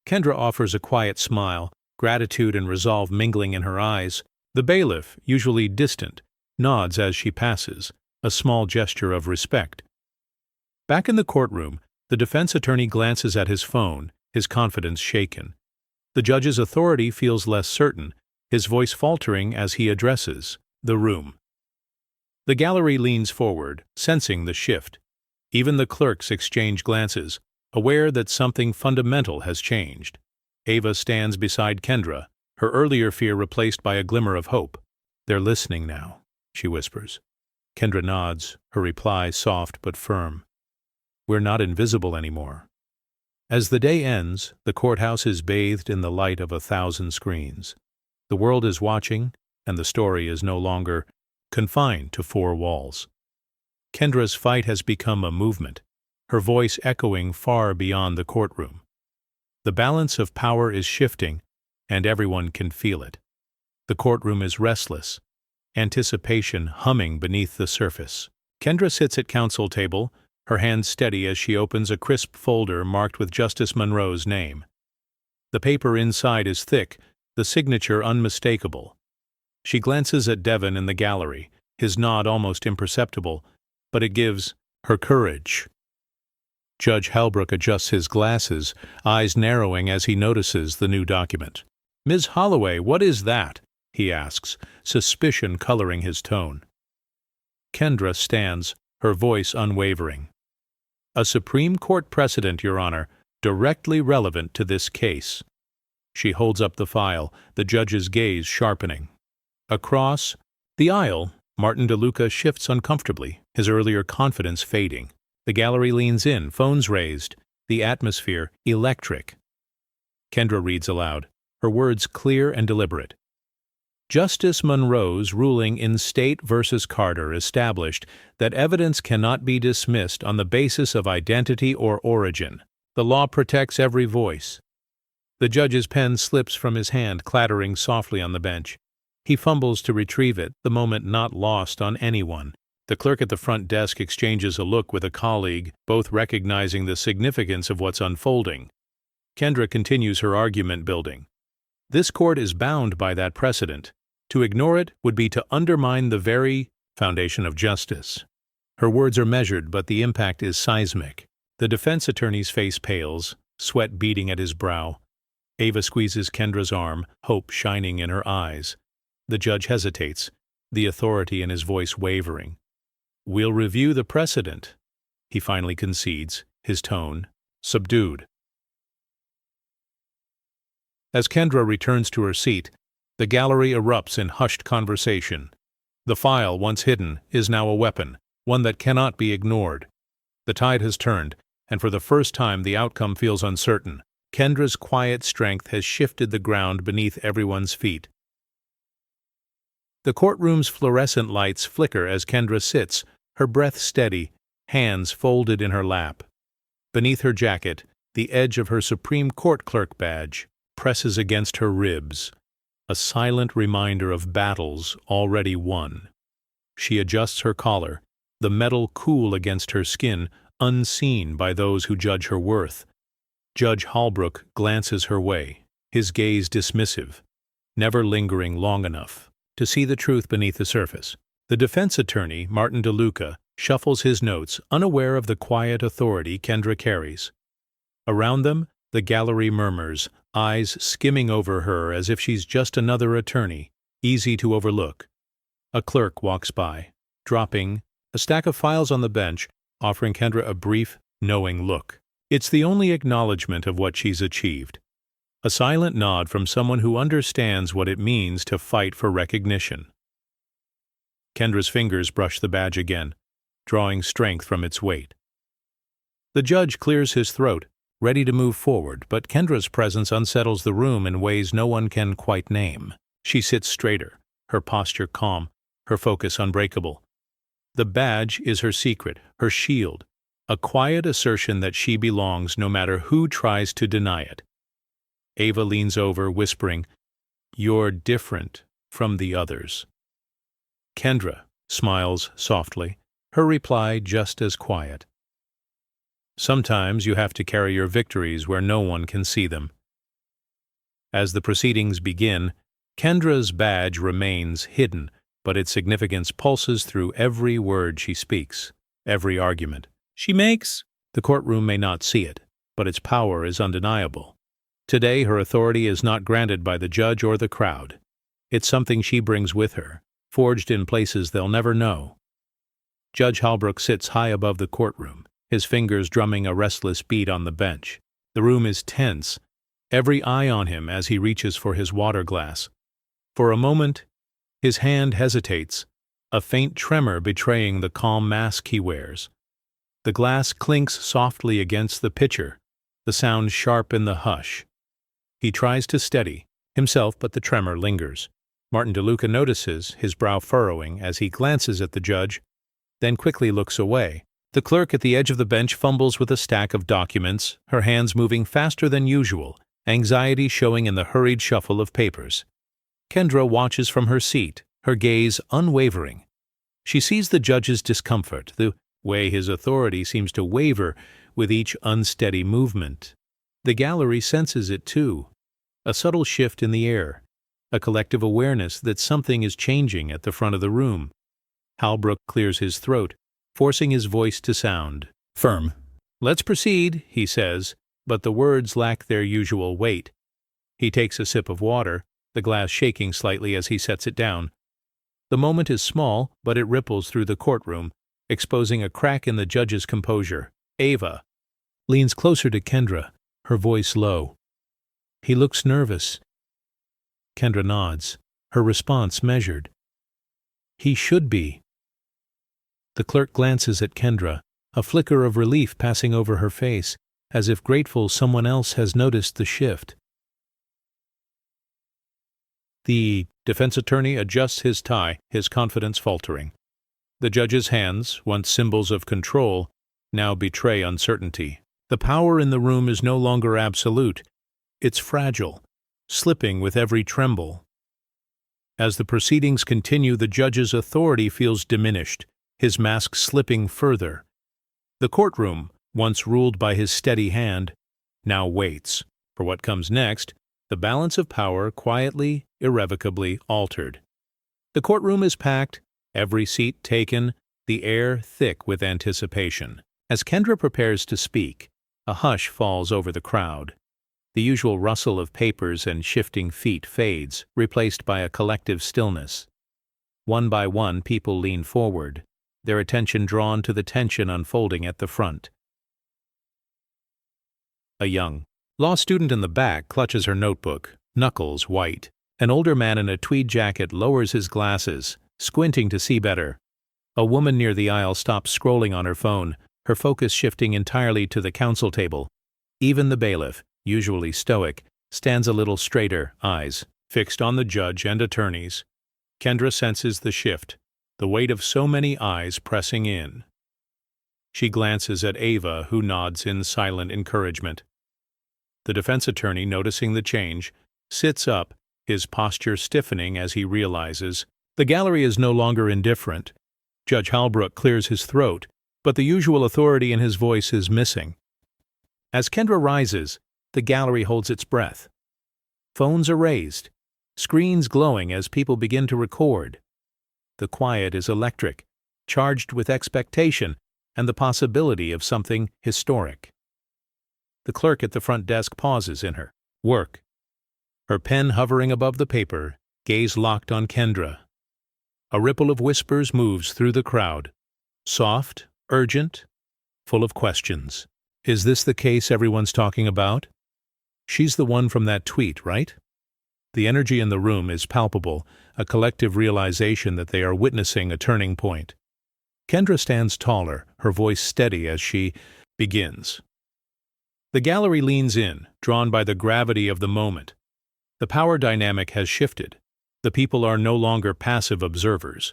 Kendra offers a quiet smile, gratitude and resolve mingling in her eyes. The bailiff, usually distant, nods as she passes, a small gesture of respect. Back in the courtroom, the defense attorney glances at his phone, his confidence shaken. The judge's authority feels less certain, his voice faltering as he addresses the room. The gallery leans forward, sensing the shift. Even the clerks exchange glances, aware that something fundamental has changed. Ava stands beside Kendra, her earlier fear replaced by a glimmer of hope. "They're listening now," she whispers. Kendra nods, her reply soft but firm. "We're not invisible anymore." As the day ends, the courthouse is bathed in the light of 1,000 screens. The world is watching, and the story is no longer confined to 4 walls. Kendra's fight has become a movement, her voice echoing far beyond the courtroom. The balance of power is shifting, and everyone can feel it. The courtroom is restless, anticipation humming beneath the surface. Kendra sits at counsel table, her hands steady as she opens a crisp folder marked with Justice Monroe's name. The paper inside is thick, the signature unmistakable. She glances at Devon in the gallery, his nod almost imperceptible, but it gives her courage. Judge Halbrook adjusts his glasses, eyes narrowing as he notices the new document. "Ms. Holloway, what is that?" he asks, suspicion coloring his tone. Kendra stands, her voice unwavering. "A Supreme Court precedent, Your Honor, directly relevant to this case." She holds up the file, the judge's gaze sharpening. Across the aisle, Martin DeLuca shifts uncomfortably, his earlier confidence fading. The gallery leans in, phones raised, the atmosphere electric. Kendra reads aloud, her words clear and deliberate. Justice Monroe's ruling in State v. Carter established that evidence cannot be dismissed on the basis of identity or origin. The law protects every voice. The judge's pen slips from his hand, clattering softly on the bench. He fumbles to retrieve it, the moment not lost on anyone. The clerk at the front desk exchanges a look with a colleague, both recognizing the significance of what's unfolding. Kendra continues her argument building. This court is bound by that precedent. To ignore it would be to undermine the very foundation of justice. Her words are measured, but the impact is seismic. The defense attorney's face pales, sweat beading at his brow. Ava squeezes Kendra's arm, hope shining in her eyes. The judge hesitates, the authority in his voice wavering. "We'll review the precedent," he finally concedes, his tone subdued. As Kendra returns to her seat, the gallery erupts in hushed conversation. The file, once hidden, is now a weapon, one that cannot be ignored. The tide has turned, and for the first time the outcome feels uncertain. Kendra's quiet strength has shifted the ground beneath everyone's feet. The courtroom's fluorescent lights flicker as Kendra sits, her breath steady, hands folded in her lap. Beneath her jacket, the edge of her Supreme Court clerk badge presses against her ribs, a silent reminder of battles already won. She adjusts her collar, the metal cool against her skin, unseen by those who judge her worth. Judge Halbrook glances her way, his gaze dismissive, never lingering long enough to see the truth beneath the surface. The defense attorney, Martin DeLuca, shuffles his notes, unaware of the quiet authority Kendra carries. Around them, the gallery murmurs, eyes skimming over her as if she's just another attorney, easy to overlook. A clerk walks by, dropping a stack of files on the bench, offering Kendra a brief, knowing look. It's the only acknowledgement of what she's achieved. A silent nod from someone who understands what it means to fight for recognition. Kendra's fingers brush the badge again, drawing strength from its weight. The judge clears his throat, ready to move forward, but Kendra's presence unsettles the room in ways no one can quite name. She sits straighter, her posture calm, her focus unbreakable. The badge is her secret, her shield, a quiet assertion that she belongs no matter who tries to deny it. Ava leans over, whispering, "You're different from the others." Kendra smiles softly, her reply just as quiet. "Sometimes you have to carry your victories where no one can see them." As the proceedings begin, Kendra's badge remains hidden, but its significance pulses through every word she speaks, every argument she makes. The courtroom may not see it, but its power is undeniable. Today, her authority is not granted by the judge or the crowd. It's something she brings with her, forged in places they'll never know. Judge Halbrook sits high above the courtroom, his fingers drumming a restless beat on the bench. The room is tense, every eye on him as he reaches for his water glass. For a moment, his hand hesitates, a faint tremor betraying the calm mask he wears. The glass clinks softly against the pitcher, the sound sharp in the hush. He tries to steady himself, but the tremor lingers. Martin DeLuca notices, his brow furrowing, as he glances at the judge, then quickly looks away. The clerk at the edge of the bench fumbles with a stack of documents, her hands moving faster than usual, anxiety showing in the hurried shuffle of papers. Kendra watches from her seat, her gaze unwavering. She sees the judge's discomfort, the way his authority seems to waver with each unsteady movement. The gallery senses it too, a subtle shift in the air, a collective awareness that something is changing at the front of the room. Halbrook clears his throat, forcing his voice to sound firm. "Let's proceed," he says, but the words lack their usual weight. He takes a sip of water, the glass shaking slightly as he sets it down. The moment is small, but it ripples through the courtroom, exposing a crack in the judge's composure. Ava leans closer to Kendra, her voice low. "He looks nervous." Kendra nods, her response measured. "He should be." The clerk glances at Kendra, a flicker of relief passing over her face, as if grateful someone else has noticed the shift. The defense attorney adjusts his tie, his confidence faltering. The judge's hands, once symbols of control, now betray uncertainty. The power in the room is no longer absolute. It's fragile, slipping with every tremble. As the proceedings continue, the judge's authority feels diminished, his mask slipping further. The courtroom, once ruled by his steady hand, now waits for what comes next, the balance of power quietly, irrevocably altered. The courtroom is packed, every seat taken, the air thick with anticipation. As Kendra prepares to speak, a hush falls over the crowd. The usual rustle of papers and shifting feet fades, replaced by a collective stillness. One by one, people lean forward, their attention drawn to the tension unfolding at the front. A young law student in the back clutches her notebook, knuckles white. An older man in a tweed jacket lowers his glasses, squinting to see better. A woman near the aisle stops scrolling on her phone, her focus shifting entirely to the counsel table. Even the bailiff, usually stoic, stands a little straighter, eyes fixed on the judge and attorneys. Kendra senses the shift, the weight of so many eyes pressing in. She glances at Ava, who nods in silent encouragement. The defense attorney, noticing the change, sits up, his posture stiffening as he realizes the gallery is no longer indifferent. Judge Halbrook clears his throat, but the usual authority in his voice is missing. As Kendra rises, the gallery holds its breath. Phones are raised, screens glowing as people begin to record. The quiet is electric, charged with expectation and the possibility of something historic. The clerk at the front desk pauses in her work, her pen hovering above the paper, gaze locked on Kendra. A ripple of whispers moves through the crowd, soft, urgent, full of questions. Is this the case everyone's talking about? She's the one from that tweet, right? The energy in the room is palpable, a collective realization that they are witnessing a turning point. Kendra stands taller, her voice steady as she begins. The gallery leans in, drawn by the gravity of the moment. The power dynamic has shifted. The people are no longer passive observers.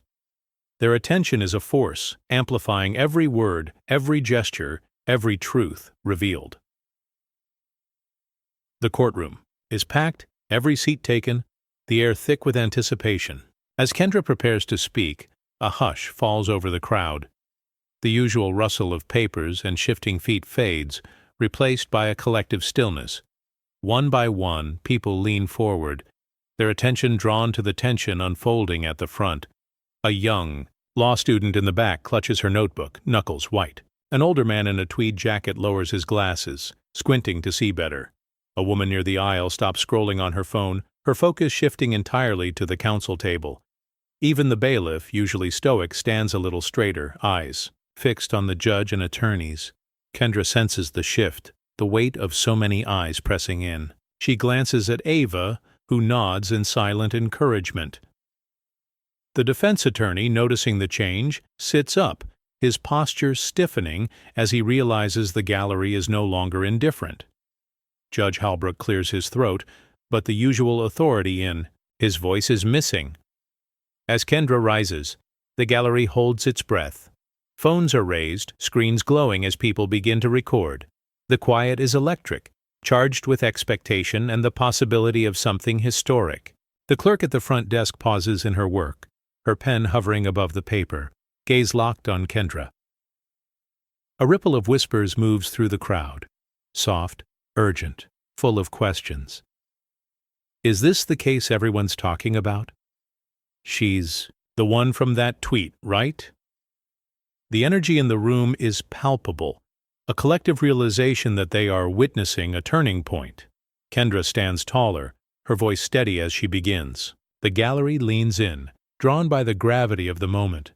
Their attention is a force, amplifying every word, every gesture, every truth revealed. The courtroom is packed, every seat taken, the air thick with anticipation. As Kendra prepares to speak, a hush falls over the crowd. The usual rustle of papers and shifting feet fades, replaced by a collective stillness. One by one, people lean forward, their attention drawn to the tension unfolding at the front. A young law student in the back clutches her notebook, knuckles white. An older man in a tweed jacket lowers his glasses, squinting to see better. A woman near the aisle stops scrolling on her phone, her focus shifting entirely to the counsel table. Even the bailiff, usually stoic, stands a little straighter, eyes fixed on the judge and attorneys. Kendra senses the shift, the weight of so many eyes pressing in. She glances at Ava, who nods in silent encouragement. The defense attorney, noticing the change, sits up, his posture stiffening as he realizes the gallery is no longer indifferent. Judge Halbrook clears his throat, but the usual authority in his voice is missing. As Kendra rises, the gallery holds its breath. Phones are raised, screens glowing as people begin to record. The quiet is electric, charged with expectation and the possibility of something historic. The clerk at the front desk pauses in her work, her pen hovering above the paper, gaze locked on Kendra. A ripple of whispers moves through the crowd, soft, urgent, full of questions. Is this the case everyone's talking about? She's the one from that tweet, right? The energy in the room is palpable, a collective realization that they are witnessing a turning point. Kendra stands taller, her voice steady as she begins. The gallery leans in, drawn by the gravity of the moment.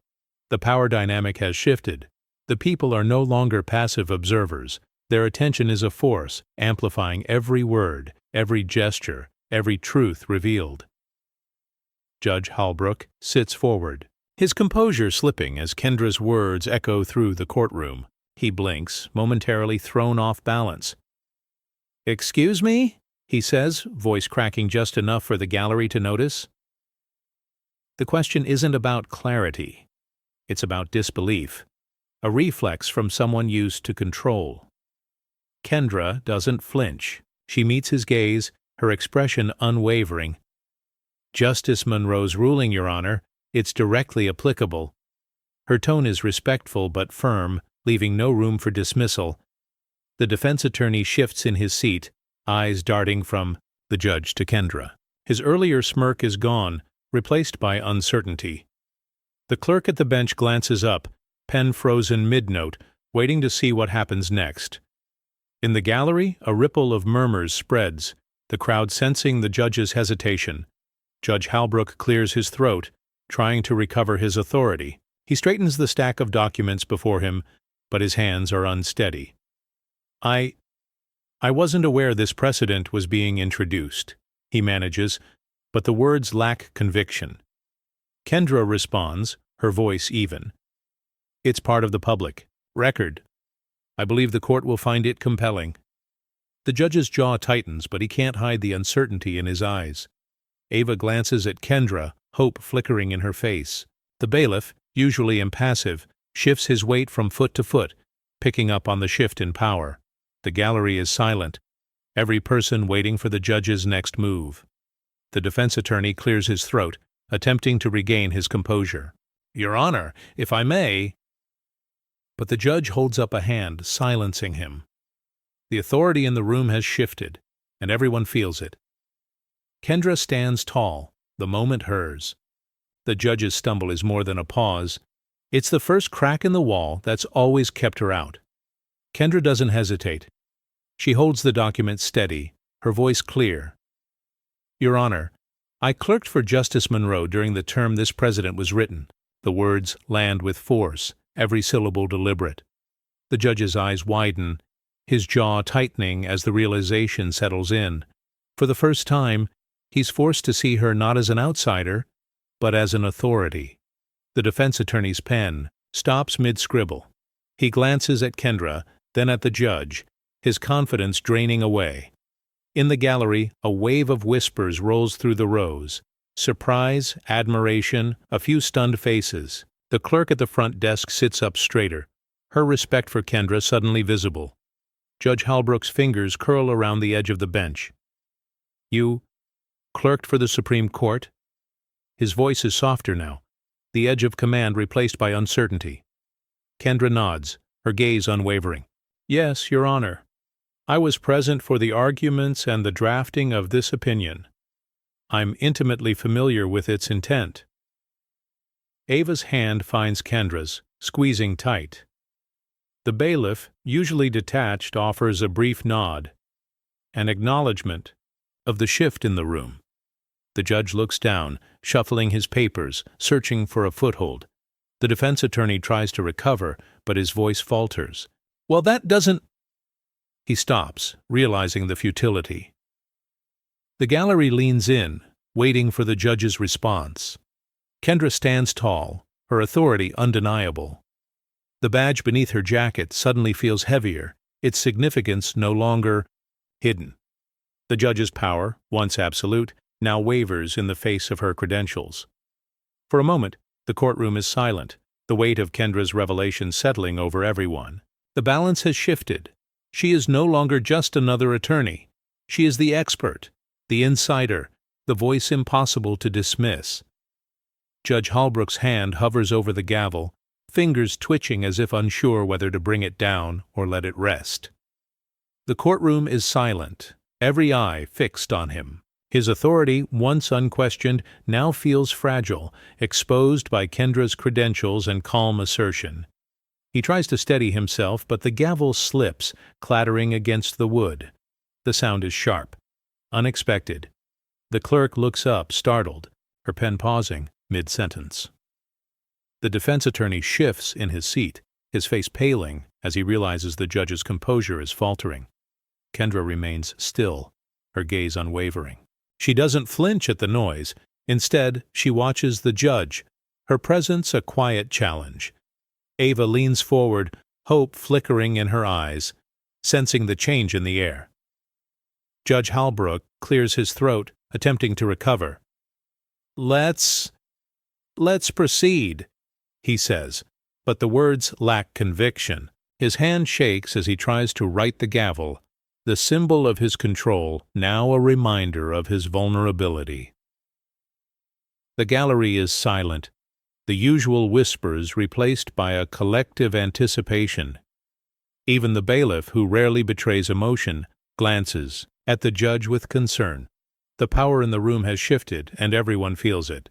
The power dynamic has shifted. The people are no longer passive observers. Their attention is a force, amplifying every word, every gesture, every truth revealed. Judge Halbrook sits forward, his composure slipping as Kendra's words echo through the courtroom. He blinks, momentarily thrown off balance. "Excuse me?" he says, voice cracking just enough for the gallery to notice. The question isn't about clarity. It's about disbelief, a reflex from someone used to control. Kendra doesn't flinch. She meets his gaze, her expression unwavering. "Justice Monroe's ruling, Your Honor. It's directly applicable." Her tone is respectful but firm, leaving no room for dismissal. The defense attorney shifts in his seat, eyes darting from the judge to Kendra. His earlier smirk is gone, replaced by uncertainty. The clerk at the bench glances up, pen frozen mid-note, waiting to see what happens next. In the gallery, a ripple of murmurs spreads, the crowd sensing the judge's hesitation. Judge Halbrook clears his throat, trying to recover his authority. He straightens the stack of documents before him, but his hands are unsteady. I wasn't aware this precedent was being introduced," he manages, but the words lack conviction. Kendra responds, her voice even. "It's part of the public record. I believe the court will find it compelling." The judge's jaw tightens, but he can't hide the uncertainty in his eyes. Ava glances at Kendra, hope flickering in her face. The bailiff, usually impassive, shifts his weight from foot to foot, picking up on the shift in power. The gallery is silent, every person waiting for the judge's next move. The defense attorney clears his throat, attempting to regain his composure. "Your Honor, if I may—" But the judge holds up a hand, silencing him. The authority in the room has shifted, and everyone feels it. Kendra stands tall, the moment hers. The judge's stumble is more than a pause. It's the first crack in the wall that's always kept her out. Kendra doesn't hesitate. She holds the document steady, her voice clear. "Your Honor, I clerked for Justice Monroe during the term this precedent was written." The words land with force, every syllable deliberate. The judge's eyes widen, his jaw tightening as the realization settles in. For the first time, he's forced to see her not as an outsider, but as an authority. The defense attorney's pen stops mid-scribble. He glances at Kendra, then at the judge, his confidence draining away. In the gallery, a wave of whispers rolls through the rows. Surprise, admiration, a few stunned faces. The clerk at the front desk sits up straighter, her respect for Kendra suddenly visible. Judge Halbrook's fingers curl around the edge of the bench. "You clerked for the Supreme Court?" His voice is softer now, the edge of command replaced by uncertainty. Kendra nods, her gaze unwavering. "Yes, Your Honor. I was present for the arguments and the drafting of this opinion. I'm intimately familiar with its intent." Ava's hand finds Kendra's, squeezing tight. The bailiff, usually detached, offers a brief nod. an acknowledgement of the shift in the room. The judge looks down, shuffling his papers, searching for a foothold. The defense attorney tries to recover, but his voice falters. "Well, that doesn't—" He stops, realizing the futility. The gallery leans in, waiting for the judge's response. Kendra stands tall, her authority undeniable. The badge beneath her jacket suddenly feels heavier, its significance no longer hidden. The judge's power, once absolute, now wavers in the face of her credentials. For a moment, the courtroom is silent, the weight of Kendra's revelation settling over everyone. The balance has shifted. She is no longer just another attorney. She is the expert, the insider, the voice impossible to dismiss. Judge Holbrook's hand hovers over the gavel, fingers twitching as if unsure whether to bring it down or let it rest. The courtroom is silent, every eye fixed on him. His authority, once unquestioned, now feels fragile, exposed by Kendra's credentials and calm assertion. He tries to steady himself, but the gavel slips, clattering against the wood. The sound is sharp, unexpected. The clerk looks up, startled, her pen pausing mid-sentence. The defense attorney shifts in his seat, his face paling as he realizes the judge's composure is faltering. Kendra remains still, her gaze unwavering. She doesn't flinch at the noise. Instead, she watches the judge, her presence a quiet challenge. Ava leans forward, hope flickering in her eyes, sensing the change in the air. Judge Holbrook clears his throat, attempting to recover. Let's proceed," he says, but the words lack conviction. His hand shakes as he tries to right the gavel, the symbol of his control, now a reminder of his vulnerability. The gallery is silent, the usual whispers replaced by a collective anticipation. Even the bailiff, who rarely betrays emotion, glances at the judge with concern. The power in the room has shifted, and everyone feels it.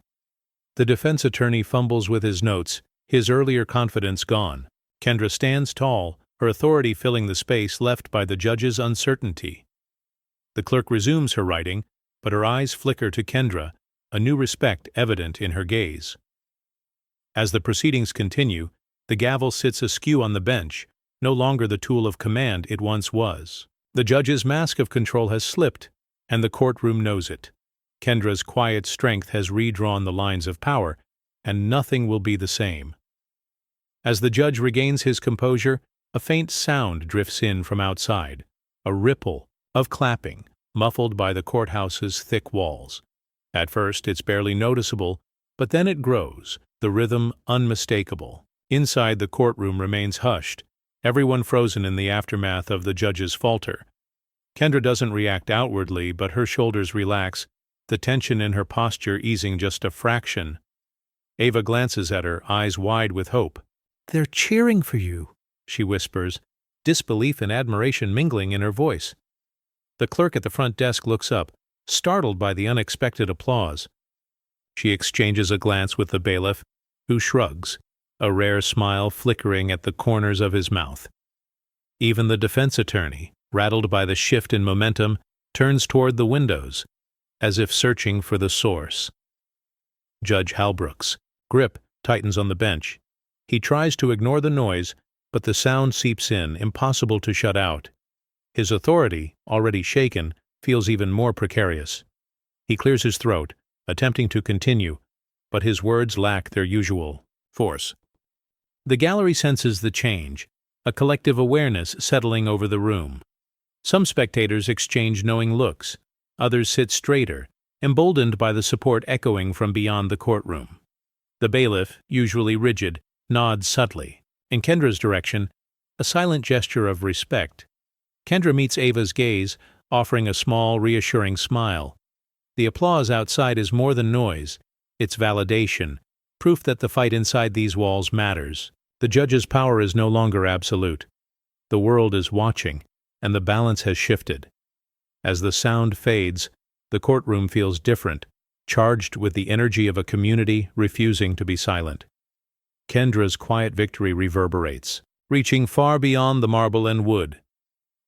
The defense attorney fumbles with his notes, his earlier confidence gone. Kendra stands tall, her authority filling the space left by the judge's uncertainty. The clerk resumes her writing, but her eyes flicker to Kendra, a new respect evident in her gaze. As the proceedings continue, the gavel sits askew on the bench, no longer the tool of command it once was. The judge's mask of control has slipped, and the courtroom knows it. Kendra's quiet strength has redrawn the lines of power, and nothing will be the same. As the judge regains his composure, a faint sound drifts in from outside, a ripple of clapping, muffled by the courthouse's thick walls. At first, it's barely noticeable, but then it grows, the rhythm unmistakable. Inside, the courtroom remains hushed, everyone frozen in the aftermath of the judge's falter. Kendra doesn't react outwardly, but her shoulders relax, the tension in her posture easing just a fraction. Ava glances at her, eyes wide with hope. "They're cheering for you," she whispers, disbelief and admiration mingling in her voice. The clerk at the front desk looks up, startled by the unexpected applause. She exchanges a glance with the bailiff, who shrugs, a rare smile flickering at the corners of his mouth. Even the defense attorney, rattled by the shift in momentum, turns toward the windows, as if searching for the source. Judge Holbrook's grip tightens on the bench. He tries to ignore the noise, but the sound seeps in, impossible to shut out. His authority, already shaken, feels even more precarious. He clears his throat, attempting to continue, but his words lack their usual force. The gallery senses the change, a collective awareness settling over the room. Some spectators exchange knowing looks. Others sit straighter, emboldened by the support echoing from beyond the courtroom. The bailiff, usually rigid, nods subtly. In Kendra's direction, a silent gesture of respect. Kendra meets Ava's gaze, offering a small, reassuring smile. The applause outside is more than noise. It's validation, proof that the fight inside these walls matters. The judge's power is no longer absolute. The world is watching, and the balance has shifted. As the sound fades, the courtroom feels different, charged with the energy of a community refusing to be silent. Kendra's quiet victory reverberates, reaching far beyond the marble and wood.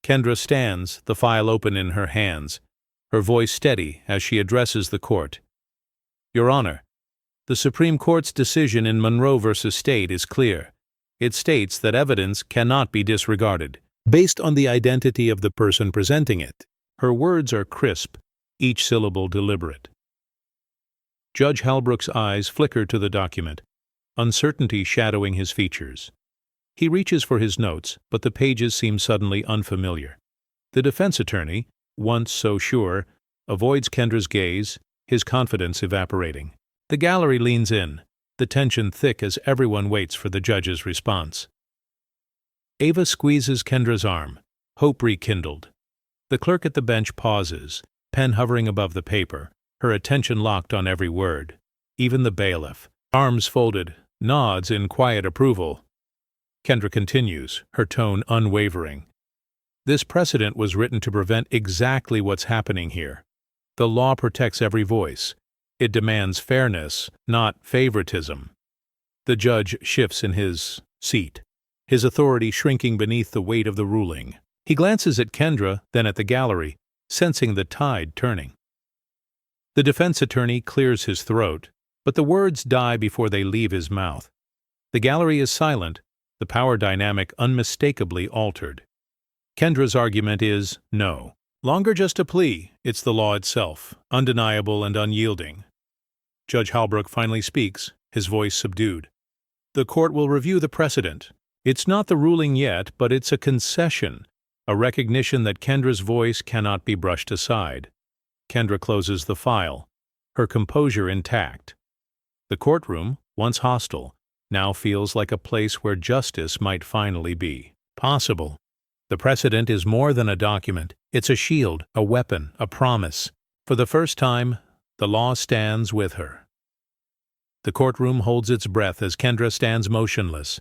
Kendra stands, the file open in her hands, her voice steady as she addresses the court. Your Honor, the Supreme Court's decision in Monroe v. State is clear. It states that evidence cannot be disregarded, based on the identity of the person presenting it. Her words are crisp, each syllable deliberate. Judge Halbrook's eyes flicker to the document, uncertainty shadowing his features. He reaches for his notes, but the pages seem suddenly unfamiliar. The defense attorney, once so sure, avoids Kendra's gaze, his confidence evaporating. The gallery leans in, the tension thick as everyone waits for the judge's response. Ava squeezes Kendra's arm, hope rekindled. The clerk at the bench pauses, pen hovering above the paper, her attention locked on every word. Even the bailiff, arms folded, nods in quiet approval. Kendra continues, her tone unwavering. This precedent was written to prevent exactly what's happening here. The law protects every voice. It demands fairness, not favoritism. The judge shifts in his seat, his authority shrinking beneath the weight of the ruling. He glances at Kendra, then at the gallery, sensing the tide turning. The defense attorney clears his throat, but the words die before they leave his mouth. The gallery is silent, the power dynamic unmistakably altered. Kendra's argument is no. Longer just a plea, it's the law itself, undeniable and unyielding. Judge Halbrook finally speaks, his voice subdued. The court will review the precedent. It's not the ruling yet, but it's a concession, a recognition that Kendra's voice cannot be brushed aside. Kendra closes the file, her composure intact. The courtroom, once hostile, now feels like a place where justice might finally be possible. The precedent is more than a document. It's a shield, a weapon, a promise. For the first time, the law stands with her. The courtroom holds its breath as Kendra stands motionless,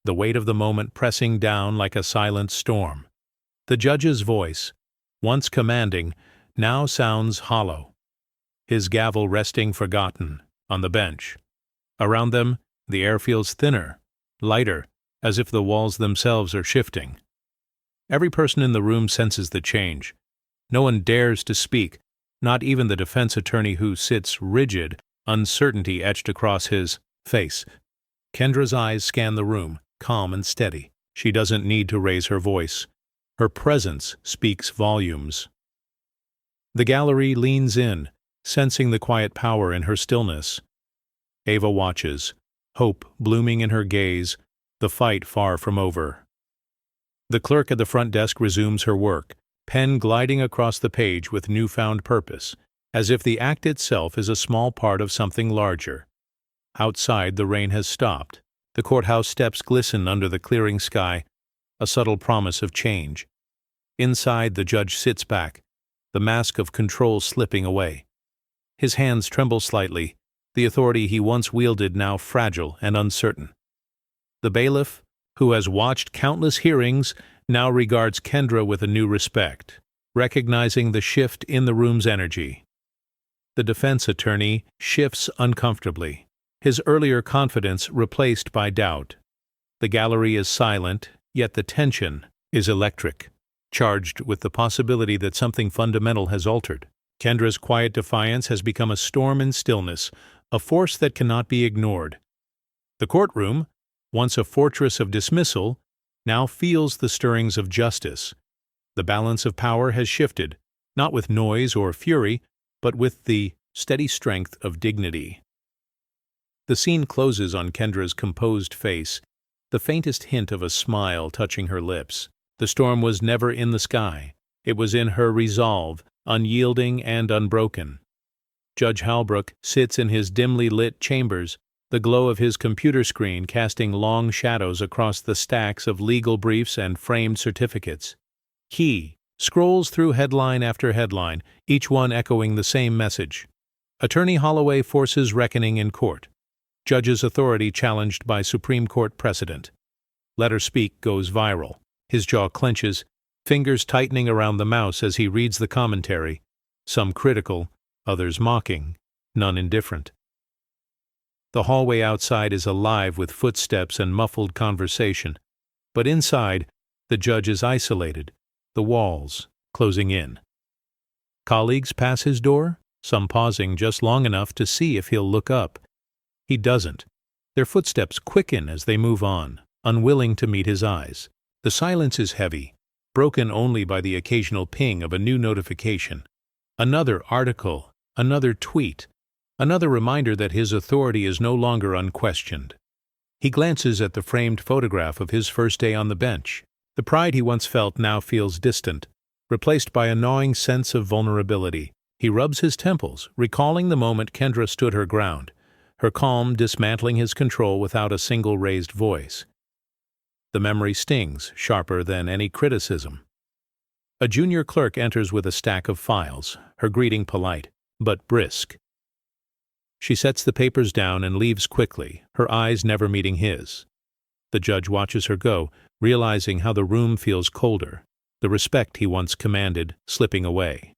the weight of the moment pressing down like a silent storm. The judge's voice, once commanding, now sounds hollow, his gavel resting forgotten on the bench. Around them, the air feels thinner, lighter, as if the walls themselves are shifting. Every person in the room senses the change. No one dares to speak, not even the defense attorney who sits rigid, uncertainty etched across his face. Kendra's eyes scan the room, calm and steady. She doesn't need to raise her voice. Her presence speaks volumes. The gallery leans in, sensing the quiet power in her stillness. Ava watches, hope blooming in her gaze, the fight far from over. The clerk at the front desk resumes her work, pen gliding across the page with newfound purpose, as if the act itself is a small part of something larger. Outside, the rain has stopped. The courthouse steps glisten under the clearing sky, a subtle promise of change. Inside, the judge sits back, the mask of control slipping away. His hands tremble slightly, the authority he once wielded now fragile and uncertain. The bailiff, who has watched countless hearings, now regards Kendra with a new respect, recognizing the shift in the room's energy. The defense attorney shifts uncomfortably, his earlier confidence replaced by doubt. The gallery is silent, yet the tension is electric, charged with the possibility that something fundamental has altered. Kendra's quiet defiance has become a storm in stillness, a force that cannot be ignored. The courtroom, once a fortress of dismissal, now feels the stirrings of justice. The balance of power has shifted, not with noise or fury, but with the steady strength of dignity. The scene closes on Kendra's composed face, the faintest hint of a smile touching her lips. The storm was never in the sky. It was in her resolve, unyielding and unbroken. Judge Halbrook sits in his dimly lit chambers, the glow of his computer screen casting long shadows across the stacks of legal briefs and framed certificates. He scrolls through headline after headline, each one echoing the same message. Attorney Holloway forces reckoning in court. Judge's authority challenged by Supreme Court precedent. Let her speak goes viral. His jaw clenches, fingers tightening around the mouse as he reads the commentary, some critical, others mocking, none indifferent. The hallway outside is alive with footsteps and muffled conversation, but inside, the judge is isolated, the walls closing in. Colleagues pass his door, some pausing just long enough to see if he'll look up. He doesn't. Their footsteps quicken as they move on, unwilling to meet his eyes. The silence is heavy, broken only by the occasional ping of a new notification. Another article, another tweet, another reminder that his authority is no longer unquestioned. He glances at the framed photograph of his first day on the bench. The pride he once felt now feels distant, replaced by a gnawing sense of vulnerability. He rubs his temples, recalling the moment Kendra stood her ground, her calm dismantling his control without a single raised voice. The memory stings, sharper than any criticism. A junior clerk enters with a stack of files, her greeting polite, but brisk. She sets the papers down and leaves quickly, her eyes never meeting his. The judge watches her go, realizing how the room feels colder, the respect he once commanded slipping away.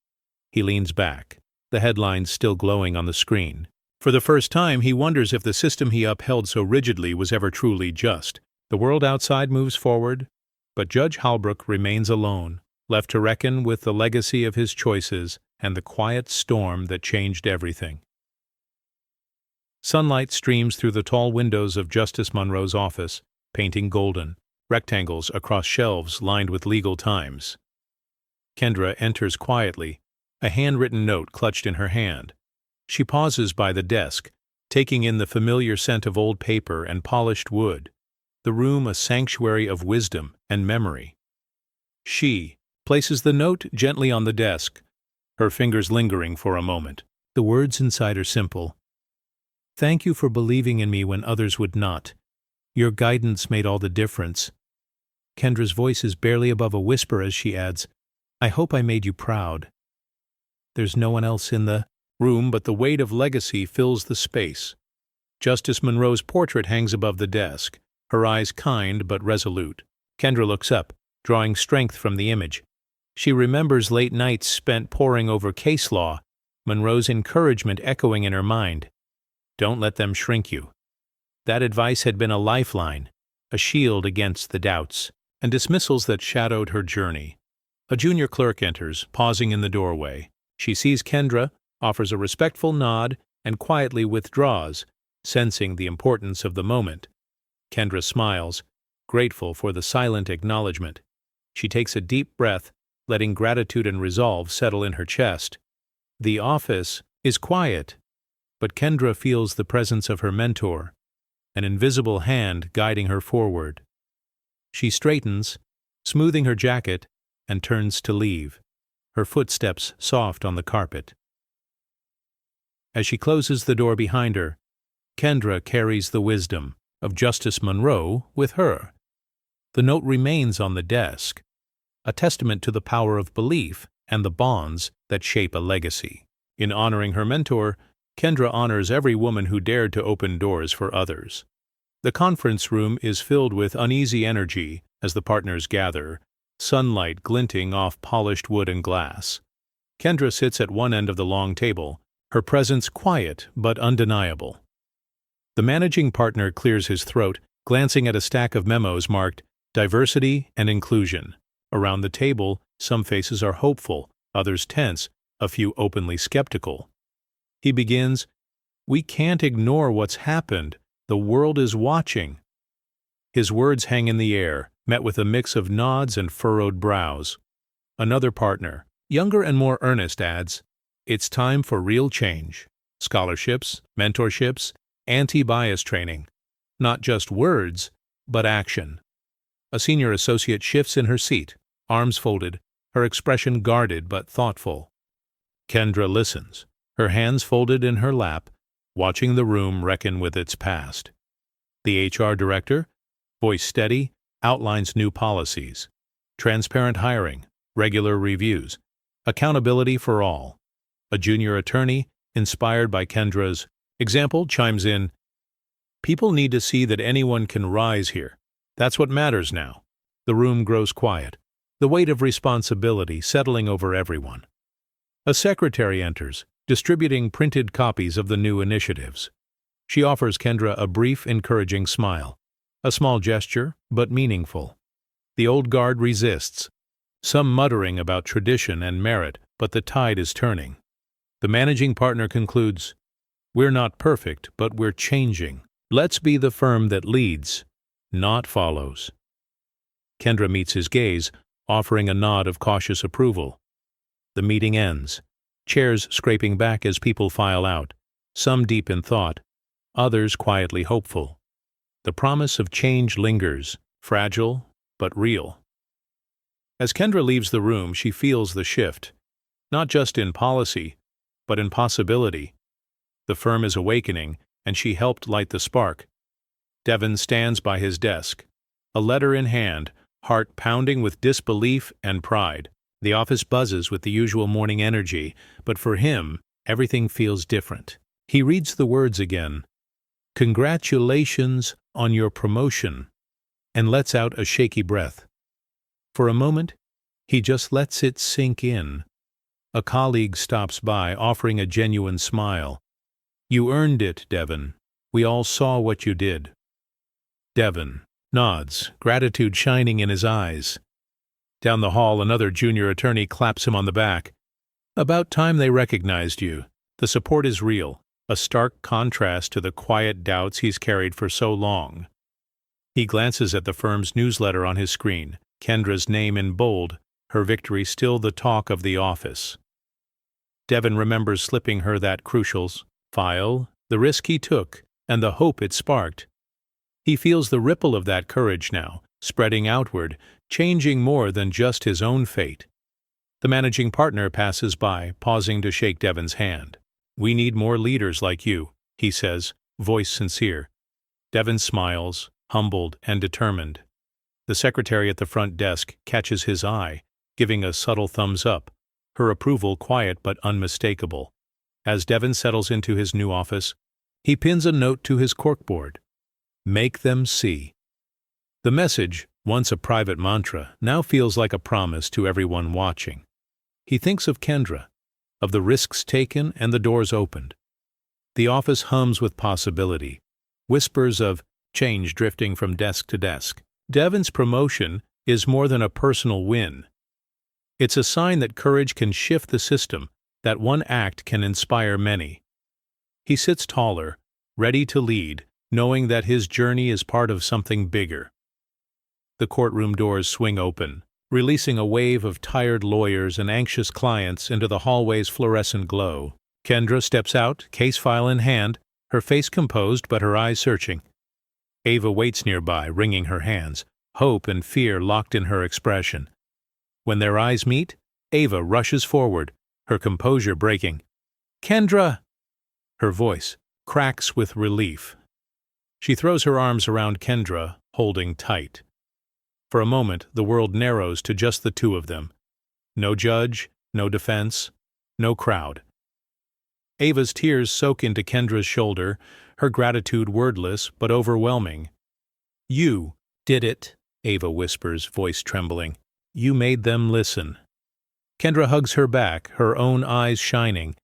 He leans back, the headlines still glowing on the screen. For the first time, he wonders if the system he upheld so rigidly was ever truly just. The world outside moves forward, but Judge Halbrook remains alone, left to reckon with the legacy of his choices and the quiet storm that changed everything. Sunlight streams through the tall windows of Justice Monroe's office, painting golden, rectangles across shelves lined with legal times. Kendra enters quietly, a handwritten note clutched in her hand. She pauses by the desk, taking in the familiar scent of old paper and polished wood, the room a sanctuary of wisdom and memory. She places the note gently on the desk, her fingers lingering for a moment. The words inside are simple. "Thank you for believing in me when others would not. Your guidance made all the difference." Kendra's voice is barely above a whisper as she adds, "I hope I made you proud." There's no one else in the room, but the weight of legacy fills the space. Justice Monroe's portrait hangs above the desk, her eyes kind but resolute. Kendra looks up, drawing strength from the image. She remembers late nights spent poring over case law, Monroe's encouragement echoing in her mind. Don't let them shrink you. That advice had been a lifeline, a shield against the doubts and dismissals that shadowed her journey. A junior clerk enters, pausing in the doorway. She sees Kendra, offers a respectful nod, and quietly withdraws, sensing the importance of the moment. Kendra smiles, grateful for the silent acknowledgement. She takes a deep breath, letting gratitude and resolve settle in her chest. The office is quiet, but Kendra feels the presence of her mentor, an invisible hand guiding her forward. She straightens, smoothing her jacket, and turns to leave, her footsteps soft on the carpet. As she closes the door behind her, Kendra carries the wisdom of Justice Monroe with her. The note remains on the desk, a testament to the power of belief and the bonds that shape a legacy. In honoring her mentor, Kendra honors every woman who dared to open doors for others. The conference room is filled with uneasy energy as the partners gather, sunlight glinting off polished wood and glass. Kendra sits at one end of the long table, her presence quiet but undeniable. The managing partner clears his throat, glancing at a stack of memos marked Diversity and Inclusion. Around the table, some faces are hopeful, others tense, a few openly skeptical. He begins, "We can't ignore what's happened. The world is watching." His words hang in the air, met with a mix of nods and furrowed brows. Another partner, younger and more earnest, adds, "It's time for real change. Scholarships, mentorships, anti-bias training. Not just words, but action." A senior associate shifts in her seat, arms folded, her expression guarded but thoughtful. Kendra listens, her hands folded in her lap, watching the room reckon with its past. The HR director, voice steady, outlines new policies. Transparent hiring, regular reviews, accountability for all. A junior attorney, inspired by Kendra's example, chimes in, "People need to see that anyone can rise here. That's what matters now." The room grows quiet, the weight of responsibility settling over everyone. A secretary enters, distributing printed copies of the new initiatives. She offers Kendra a brief, encouraging smile, a small gesture, but meaningful. The old guard resists, some muttering about tradition and merit, but the tide is turning. The managing partner concludes, "We're not perfect, but we're changing. Let's be the firm that leads, not follows." Kendra meets his gaze, offering a nod of cautious approval. The meeting ends, chairs scraping back as people file out, some deep in thought, others quietly hopeful. The promise of change lingers, fragile but real. As Kendra leaves the room, she feels the shift, not just in policy, but in possibility. The firm is awakening, and she helped light the spark. Devin stands by his desk, a letter in hand, heart pounding with disbelief and pride. The office buzzes with the usual morning energy, but for him, everything feels different. He reads the words again, "Congratulations on your promotion," and lets out a shaky breath. For a moment, he just lets it sink in. A colleague stops by, offering a genuine smile. "You earned it, Devin. We all saw what you did." Devin nods, gratitude shining in his eyes. Down the hall, another junior attorney claps him on the back. "About time they recognized you. The support is real, a stark contrast to the quiet doubts he's carried for so long." He glances at the firm's newsletter on his screen, Kendra's name in bold, her victory still the talk of the office. Devin remembers slipping her that crucials file, the risk he took, and the hope it sparked. He feels the ripple of that courage now, spreading outward, changing more than just his own fate. The managing partner passes by, pausing to shake Devin's hand. "We need more leaders like you," he says, voice sincere. Devin smiles, humbled and determined. The secretary at the front desk catches his eye, giving a subtle thumbs up, her approval quiet but unmistakable. As Devin settles into his new office, he pins a note to his corkboard. "Make them see." The message, once a private mantra, now feels like a promise to everyone watching. He thinks of Kendra, of the risks taken and the doors opened. The office hums with possibility, whispers of change drifting from desk to desk. Devin's promotion is more than a personal win. It's a sign that courage can shift the system, that one act can inspire many. He sits taller, ready to lead, knowing that his journey is part of something bigger. The courtroom doors swing open, releasing a wave of tired lawyers and anxious clients into the hallway's fluorescent glow. Kendra steps out, case file in hand, her face composed but her eyes searching. Ava waits nearby, wringing her hands, hope and fear locked in her expression. When their eyes meet, Ava rushes forward, her composure breaking. "Kendra!" Her voice cracks with relief. She throws her arms around Kendra, holding tight. For a moment, the world narrows to just the two of them. No judge, no defense, no crowd. Ava's tears soak into Kendra's shoulder, her gratitude wordless but overwhelming. "You did it," Ava whispers, voice trembling. "You made them listen." Kendra hugs her back, her own eyes shining.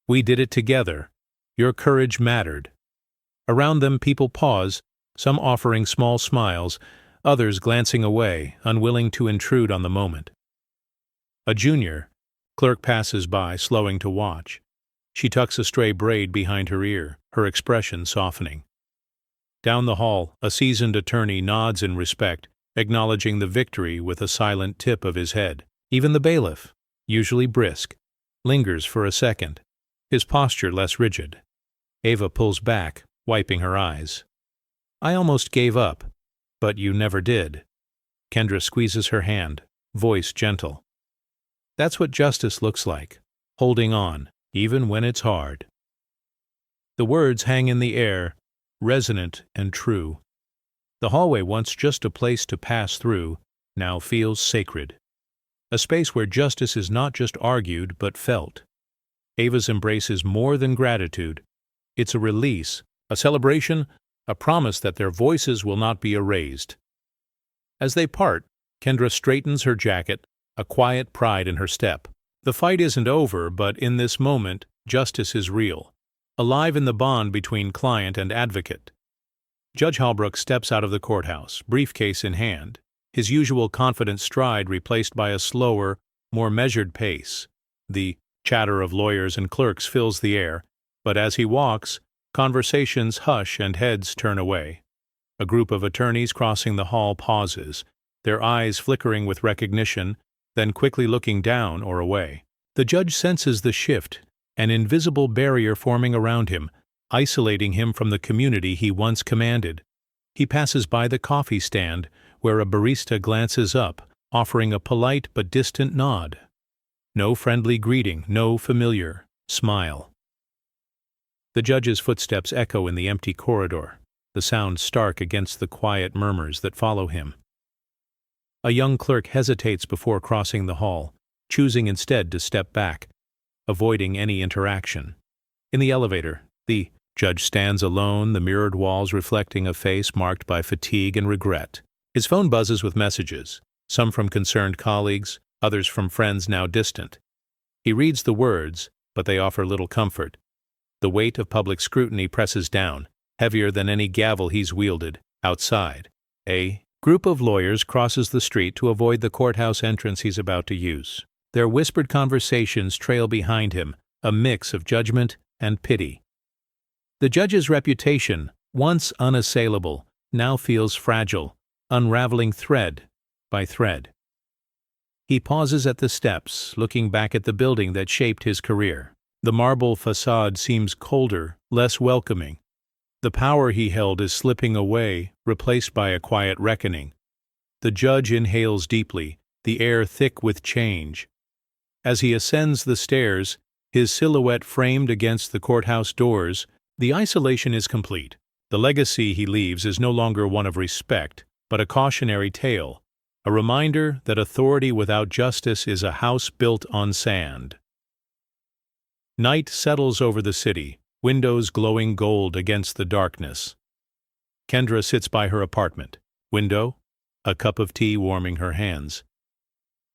"We did it together. Your courage mattered." Around them people pause, some offering small smiles, others glancing away, unwilling to intrude on the moment. A junior clerk passes by, slowing to watch. She tucks a stray braid behind her ear, her expression softening. Down the hall, a seasoned attorney nods in respect, acknowledging the victory with a silent tip of his head. Even the bailiff, usually brisk, lingers for a second, his posture less rigid. Ava pulls back, wiping her eyes. "I almost gave up, but you never did." Kendra squeezes her hand, voice gentle. "That's what justice looks like, holding on, even when it's hard." The words hang in the air, resonant and true. The hallway, once just a place to pass through, now feels sacred. A space where justice is not just argued but felt. Ava's embrace is more than gratitude. It's a release, a celebration, a promise that their voices will not be erased. As they part, Kendra straightens her jacket, a quiet pride in her step. The fight isn't over, but in this moment, justice is real, alive in the bond between client and advocate. Judge Halbrook steps out of the courthouse, briefcase in hand. his usual confident stride replaced by a slower, more measured pace. The chatter of lawyers and clerks fills the air, but as he walks, conversations hush and heads turn away. A group of attorneys crossing the hall pauses, their eyes flickering with recognition, then quickly looking down or away. The judge senses the shift, an invisible barrier forming around him, isolating him from the community he once commanded. He passes by the coffee stand, where a barista glances up, offering a polite but distant nod. No friendly greeting, no familiar smile. The judge's footsteps echo in the empty corridor, the sound stark against the quiet murmurs that follow him. A young clerk hesitates before crossing the hall, choosing instead to step back, avoiding any interaction. In the elevator, the judge stands alone, the mirrored walls reflecting a face marked by fatigue and regret. His phone buzzes with messages, some from concerned colleagues, others from friends now distant. He reads the words, but they offer little comfort. The weight of public scrutiny presses down, heavier than any gavel he's wielded. Outside, a group of lawyers crosses the street to avoid the courthouse entrance he's about to use. Their whispered conversations trail behind him, a mix of judgment and pity. The judge's reputation, once unassailable, now feels fragile, unraveling thread by thread. He pauses at the steps, looking back at the building that shaped his career. The marble facade seems colder, less welcoming. The power he held is slipping away, replaced by a quiet reckoning. The judge inhales deeply, the air thick with change. As he ascends the stairs, his silhouette framed against the courthouse doors, the isolation is complete. The legacy he leaves is no longer one of respect, but a cautionary tale, a reminder that authority without justice is a house built on sand. Night settles over the city, windows glowing gold against the darkness. Kendra sits by her apartment. Window, a cup of tea warming her hands.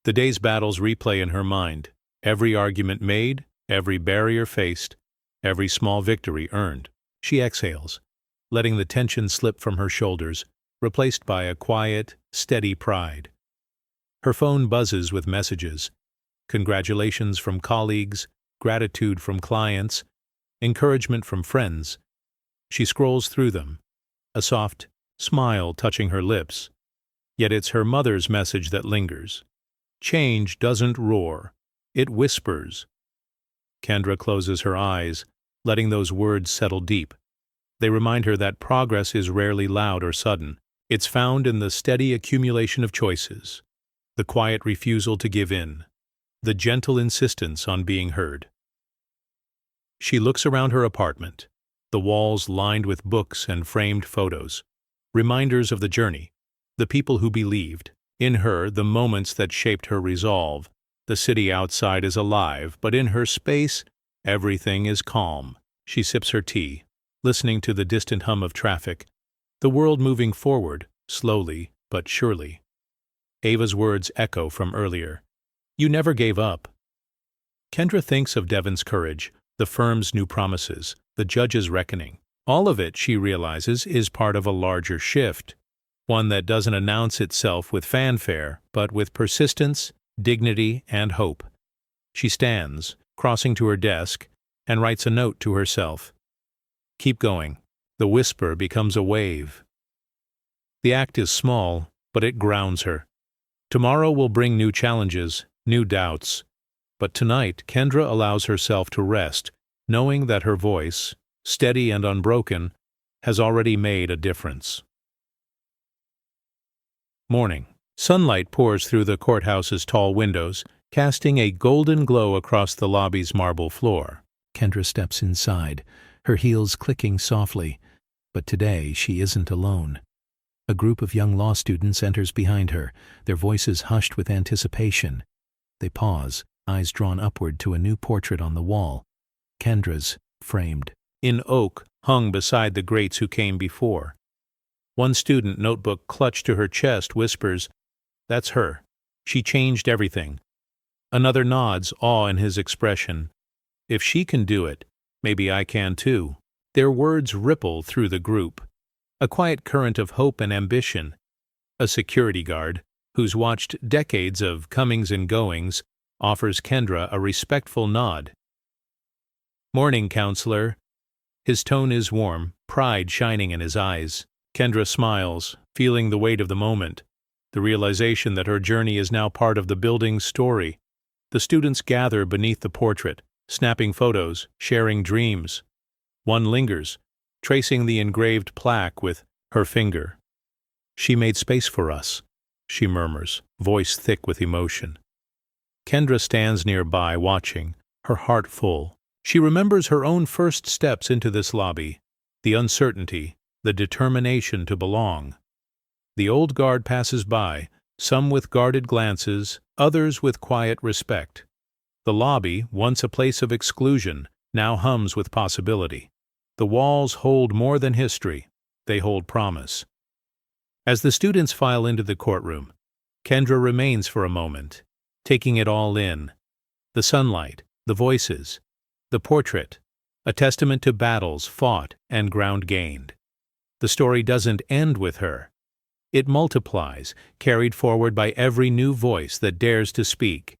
The day's battles replay in her mind, every argument made, every barrier faced, every small victory earned. She exhales, letting the tension slip from her shoulders, replaced by a quiet, steady pride. Her phone buzzes with messages, congratulations from colleagues, gratitude from clients, encouragement from friends. She scrolls through them, a soft smile touching her lips. Yet it's her mother's message that lingers. Change doesn't roar, it whispers. Kendra closes her eyes, letting those words settle deep. They remind her that progress is rarely loud or sudden. It's found in the steady accumulation of choices, the quiet refusal to give in, the gentle insistence on being heard. She looks around her apartment, the walls lined with books and framed photos, reminders of the journey, the people who believed. In her, the moments that shaped her resolve. The city outside is alive, but in her space, everything is calm. She sips her tea, listening to the distant hum of traffic, the world moving forward, slowly but surely. Ava's words echo from earlier. You never gave up. Kendra thinks of Devon's courage, the firm's new promises, the judge's reckoning. All of it, she realizes, is part of a larger shift, one that doesn't announce itself with fanfare, but with persistence, dignity, and hope. She stands, crossing to her desk, and writes a note to herself. Keep going. The whisper becomes a wave. The act is small, but it grounds her. Tomorrow will bring new challenges, new doubts. But tonight, Kendra allows herself to rest, knowing that her voice, steady and unbroken, has already made a difference. Morning. Sunlight pours through the courthouse's tall windows, casting a golden glow across the lobby's marble floor. Kendra steps inside, her heels clicking softly. But today she isn't alone. A group of young law students enters behind her, their voices hushed with anticipation. They pause, eyes drawn upward to a new portrait on the wall. Kendra's, framed in oak, hung beside the greats who came before. One student, notebook clutched to her chest, whispers, "That's her. She changed everything." Another nods, awe in his expression. "If she can do it, maybe I can too." Their words ripple through the group, a quiet current of hope and ambition. A security guard, who's watched decades of comings and goings, offers Kendra a respectful nod. "Morning, counselor." His tone is warm, pride shining in his eyes. Kendra smiles, feeling the weight of the moment, the realization that her journey is now part of the building's story. The students gather beneath the portrait, snapping photos, sharing dreams. One lingers, tracing the engraved plaque with her finger. "She made space for us," she murmurs, voice thick with emotion. Kendra stands nearby, watching, her heart full. She remembers her own first steps into this lobby, the uncertainty, the determination to belong. The old guard passes by, some with guarded glances, others with quiet respect. The lobby, once a place of exclusion, now hums with possibility. The walls hold more than history, they hold promise. As the students file into the courtroom, Kendra remains for a moment, taking it all in. The sunlight, the voices, the portrait, a testament to battles fought and ground gained. The story doesn't end with her. It multiplies, carried forward by every new voice that dares to speak.